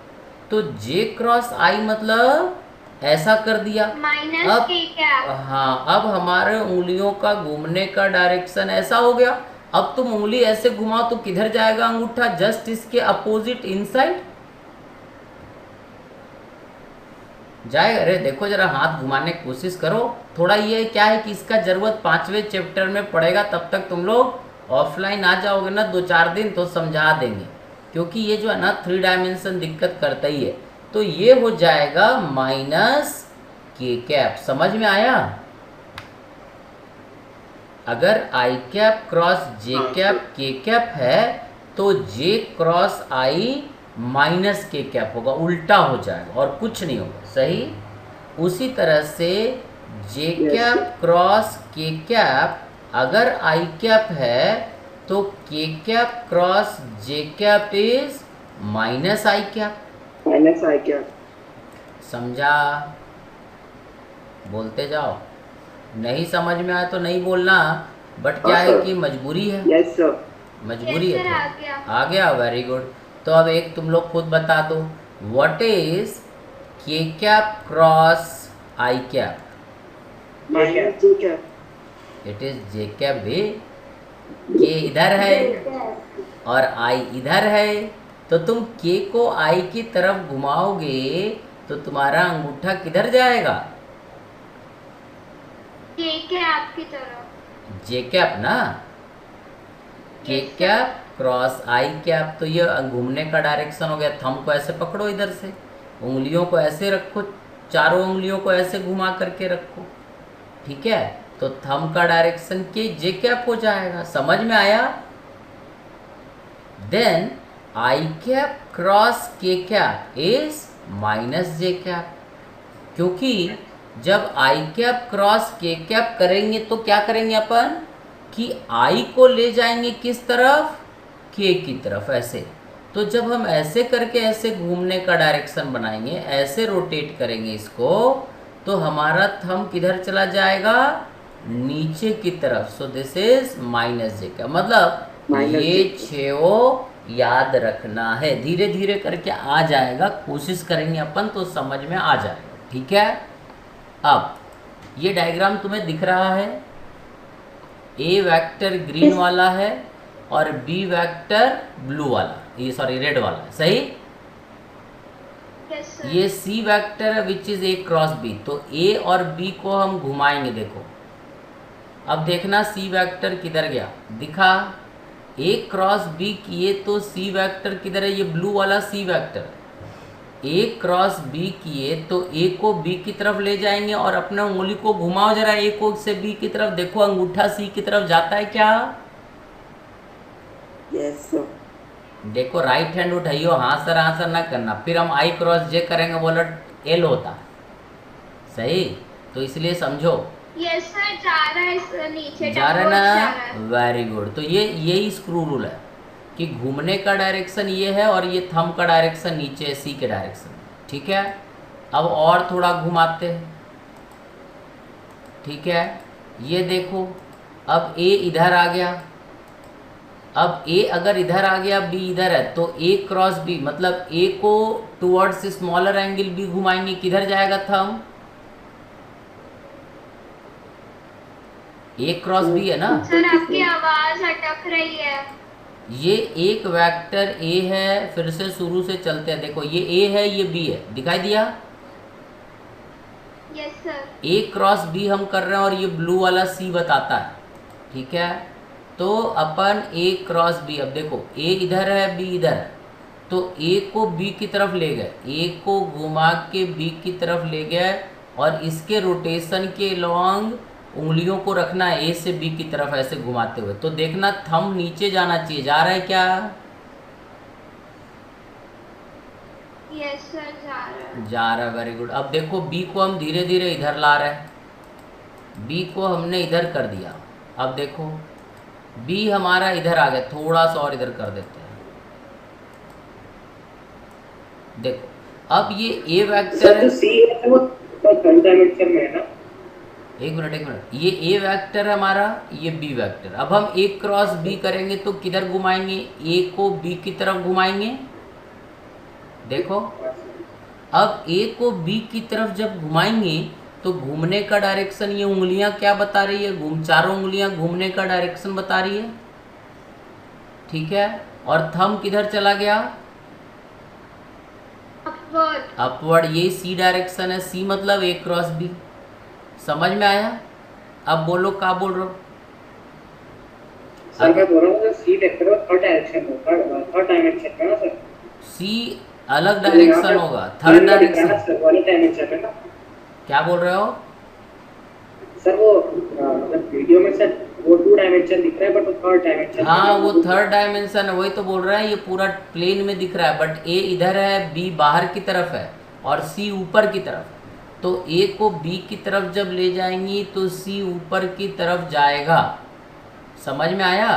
तो जे क्रॉस आई मतलब ऐसा कर दिया। माइनस अब के कैप। हाँ, अब हमारे उंगलियों का घूमने का डायरेक्शन ऐसा हो गया। अब तुम उंगली ऐसे घुमाओ तो किधर जाएगा अंगूठा, जस्ट इसके अपोजिट इनसाइड जाएगा। अरे देखो जरा हाथ घुमाने की कोशिश करो, थोड़ा ये क्या है कि इसका जरूरत 5वें चैप्टर में पड़ेगा, तब तक तुम लोग ऑफलाइन आ जाओगे ना 2-4 दिन तो समझा देंगे, क्योंकि ये जो है ना 3 डायमेंशन दिक्कत करता ही है। तो ये हो जाएगा माइनस के कैप, समझ में आया? अगर आई कैप क्रॉस जे कैप के कैप है तो जे क्रॉस आई माइनस के कैप होगा, उल्टा हो जाएगा और कुछ नहीं होगा। सही। उसी तरह से जे कैप क्रॉस के कैप, अगर आई कैप है तो के cap cross j cap is minus I cap. समझा? बोलते जाओ, नहीं समझ में आया तो नहीं बोलना, बट क्या है कि मजबूरी है। Yes sir. मजबूरी Yes, है sir, तो। आ गया। आ गया, वेरी गुड। तो अब एक तुम लोग खुद बता दो, what is k cap cross i cap? Minus J cap. It is j cap भी, के इधर है और आई इधर है, तो तुम के को आई की तरफ घुमाओगे तो तुम्हारा अंगूठा किधर जाएगा? के कैप की तरफ। जे कैप ना, के कैप क्रॉस आई कैप, तो ये घूमने का डायरेक्शन हो गया। थंब को ऐसे पकड़ो, इधर से उंगलियों को ऐसे रखो, चारों उंगलियों को ऐसे घुमा करके रखो, ठीक है, तो थंब का डायरेक्शन के जे कैप हो जाएगा। समझ में आया? Then I cap cross k cap is minus J cap, क्योंकि जब आई कैप क्रॉस के कैप करेंगे तो क्या करेंगे अपन कि आई को ले जाएंगे किस तरफ, के की तरफ, ऐसे। तो जब हम ऐसे करके ऐसे घूमने का डायरेक्शन बनाएंगे, ऐसे रोटेट करेंगे इसको, तो हमारा थंब किधर चला जाएगा, नीचे की तरफ। सो this is minus J cap, मतलब ये 6 याद रखना है। धीरे धीरे करके आ जाएगा, कोशिश करेंगे अपन तो समझ में आ जाएगा, ठीक है। अब ये डायग्राम तुम्हें दिख रहा है, ए वेक्टर ग्रीन वाला है और बी वेक्टर ब्लू वाला, ये सॉरी रेड वाला है, सही। Yes, sir. ये सी वेक्टर है which is A cross B, तो ए और बी को हम घुमाएंगे। देखो अब देखना सी वेक्टर किधर गया, दिखा, ए क्रॉस बी किए तो सी वेक्टर किधर है, ये ब्लू वाला सी वेक्टर। ए क्रॉस बी किए तो ए को बी की तरफ ले जाएंगे और अपना उंगली को घुमाओ जरा, ए को से बी की तरफ, देखो अंगूठा सी की तरफ जाता है क्या? Yes sir. देखो राइट हैंड उठाइयो, हाँ सर ना करना, फिर हम आई क्रॉस जे करेंगे बोलो एल होता है, सही। तो इसलिए समझो, Yes, sir, जा रहा है sir, नीचे जा रहा है downwards जा ना, रहा है। Very good. तो ये यही स्क्रू रूल है कि घूमने का डायरेक्शन ये है और ये थंब का डायरेक्शन नीचे है, सी के डायरेक्शन, ठीक है। अब और थोड़ा घुमाते हैं, ठीक है। ये देखो अब ए इधर आ गया, अब ए अगर इधर आ गया, बी इधर है, तो ए क्रॉस बी मतलब ए को टुवर्ड्स स्मॉलर एंगल बी घुमाएंगे, किधर जाएगा थंब? ए क्रॉस बी है ना। सर आपकी आवाज अटक रही है। ये एक वेक्टर ए है, फिर से शुरू से चलते हैं। देखो ये ए है, ये बी है, दिखाई दिया। Yes sir. A cross b हम कर रहे हैं और ये ब्लू वाला सी बताता है, ठीक है। तो अपन ए क्रॉस बी, अब देखो ए इधर है, बी इधर है, तो ए को बी की तरफ ले गए, ए को घुमा के बी की तरफ ले गए और इसके रोटेशन के लॉन्ग उंगलियों को रखना है ए से बी की तरफ ऐसे घुमाते हुए। तो देखना थंब नीचे जाना चाहिए, जा रहा है क्या? यस सर जा रहा है। जा रहा है, वेरी गुड। अब देखो बी को हम धीरे धीरे इधर ला रहे हैं, बी को हमने इधर कर दिया। अब देखो बी हमारा इधर आ गया, थोड़ा सा और इधर कर देते हैं। देखो अब ये ए वेक्टर है, सी है वो थर्ड डायमेंशन में है ना। एक मिनट, ये ए वेक्टर है हमारा, ये बी वेक्टर। अब हम ए क्रॉस बी करेंगे तो किधर घुमाएंगे? ए को बी की तरफ घुमाएंगे। देखो अब ए को बी की तरफ जब घुमाएंगे तो घूमने का डायरेक्शन, ये उंगलियां क्या बता रही है? चारों उंगलियां घूमने का डायरेक्शन बता रही है, ठीक है। और थंब किधर चला गया? अपवर्ड। अपवर्ड। ये सी डायरेक्शन है, सी मतलब ए क्रॉस बी। समझ में आया? अब बोलो क्या बोल रहे हो? सर मैं बोल रहा हूँ सी वेक्टर थर्ड डायरेक्शन में, थर्ड डायमेंशन में ना सर। सी अलग डायरेक्शन होगा, थर्ड डायरेक्शन। वाले डायमेंशन में ना। क्या बोल रहे हो सर? वो मतलब वीडियो में सर वो 2 डायमेंशन दिख रहा है बट वो थर्ड डायमेंशन। हाँ वो थर्ड डायमेंशन है, वही तो बोल रहा है। ये पूरा प्लेन में दिख रहा है बट ए इधर है, बी बाहर की तरफ है और सी ऊपर की तरफ। तो ए को बी की तरफ जब ले जाएंगी तो सी ऊपर की तरफ जाएगा। समझ में आया?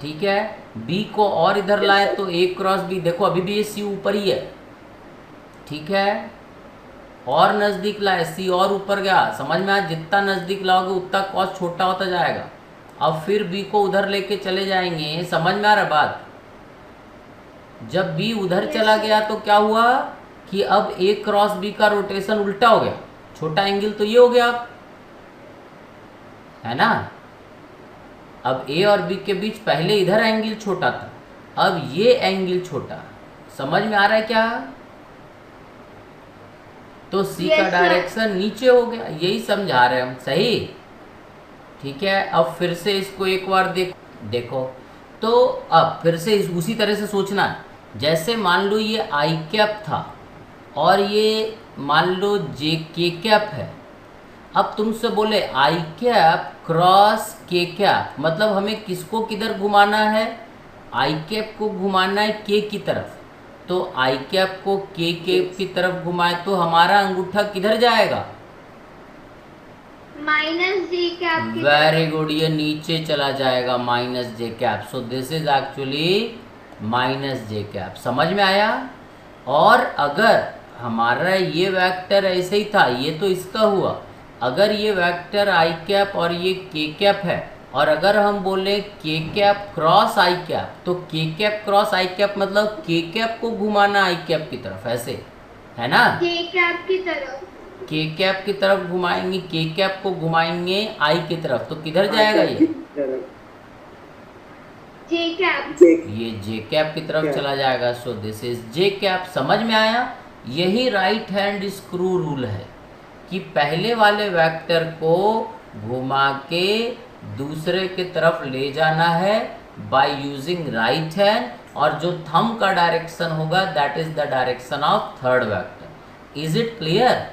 ठीक है। बी को और इधर लाए तो ए क्रॉस बी, देखो अभी भी ये सी ऊपर ही है, ठीक है। और नज़दीक लाए, सी और ऊपर गया। समझ में आया? जितना नज़दीक लाओगे उतना कॉस छोटा होता जाएगा। अब फिर बी को उधर लेके चले जाएंगे। समझ में आ रहा बात? जब बी उधर चला गया तो क्या हुआ कि अब ए क्रॉस बी का रोटेशन उल्टा हो गया। छोटा एंगल तो ये हो गया, है ना। अब ए और बी के बीच पहले इधर एंगल छोटा था, अब ये एंगल छोटा। समझ में आ रहा है क्या? तो सी का डायरेक्शन नीचे हो गया, यही समझा रहे हैं हम, सही? ठीक है। अब फिर से इसको एक बार देखो तो अब फिर से उसी तरह से सोचना है। जैसे मान लो ये आई कैप था और ये मान लो जे के कैप है। अब तुमसे बोले आई कैप क्रॉस के कैप, मतलब हमें किसको किधर घुमाना है? आई कैप को घुमाना है के की तरफ। तो आई कैप को के कैप की तरफ घुमाए तो हमारा अंगूठा किधर जाएगा? माइनस जे कैप की। वेरी गुड, ये नीचे चला जाएगा minus J cap. So this is actually minus J cap. समझ में आया? और अगर हमारा ये वेक्टर ऐसे ही था, ये तो इसका हुआ। अगर ये वेक्टर आई कैप और ये के कैप है और अगर हम बोले के कैप क्रॉस आई कैप, तो के कैप क्रॉस आई कैप मतलब के कैप को घुमाना आई कैप की तरफ, ऐसे है ना। जे कैप की तरफ, के कैप की तरफ घुमाएंगे, के कैप को घुमाएंगे आई की तरफ, तो किधर जाएगा ये? जे कैप। ये जे कैप की तरफ चला जाएगा। सो दिस इज जे कैप। समझ में आया? यही राइट हैंड स्क्रू रूल है कि पहले वाले वेक्टर को घुमा के दूसरे की तरफ ले जाना है बाय यूजिंग राइट हैंड, और जो थंब का डायरेक्शन होगा that is the direction of third vector. Is it clear?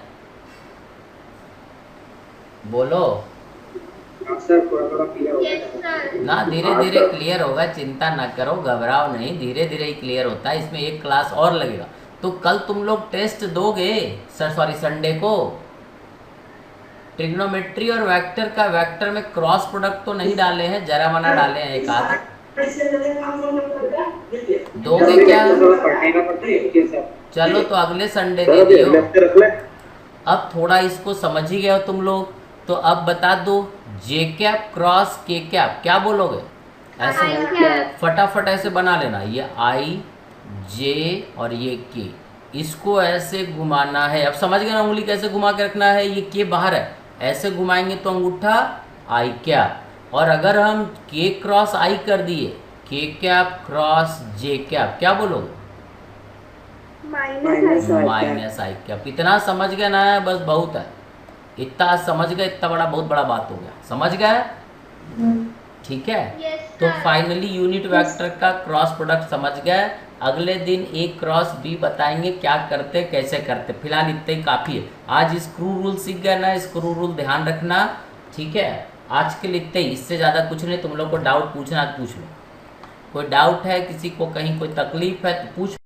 बोलो ना। धीरे धीरे क्लियर होगा, चिंता ना करो, घबराओ नहीं, धीरे धीरे ही क्लियर होता है। इसमें एक क्लास और लगेगा। तो कल तुम लोग टेस्ट दोगे संडे को। ट्रिग्नोमेट्री और वेक्टर का, वेक्टर में क्रॉस प्रोडक्ट तो नहीं डाले हैं, जरा मना डाले हैं एक आध। दोगे क्या? चलो तो अगले संडे दे दियो। अब थोड़ा इसको समझ ही गए हो तुम लोग, तो अब बता दो जे कैप क्रॉस के कैप क्या बोलोगे? ऐसे फटाफट ऐसे बना लेना। ये आई जे और ये के, इसको ऐसे घुमाना है। अब समझ गए ना उंगली कैसे घुमा के रखना है? ये के बाहर है, ऐसे घुमाएंगे तो अंगूठा आई कैप, और अगर हम के क्रॉस आई कर दिए, के कैप क्रॉस जे कैप, क्या बोलोगे? Minus I cap. इतना समझ गए ना, बस बहुत है, इतना समझ गए, इतना बड़ा बहुत बड़ा बात हो गया, समझ गए? ठीक है। Yes, तो sir. फाइनली यूनिट वेक्टर का क्रॉस प्रोडक्ट समझ गए। अगले दिन ए क्रॉस बी बताएंगे क्या करते कैसे करते। फिलहाल इतना ही काफ़ी है। आज स्क्रू रूल सीख गए ना, स्क्रू रूल ध्यान रखना, ठीक है। आज के लिए इतना ही, इससे ज़्यादा कुछ नहीं। तुम लोग को डाउट पूछना पूछ लो, कोई डाउट है किसी को, कहीं कोई तकलीफ है तो पूछ।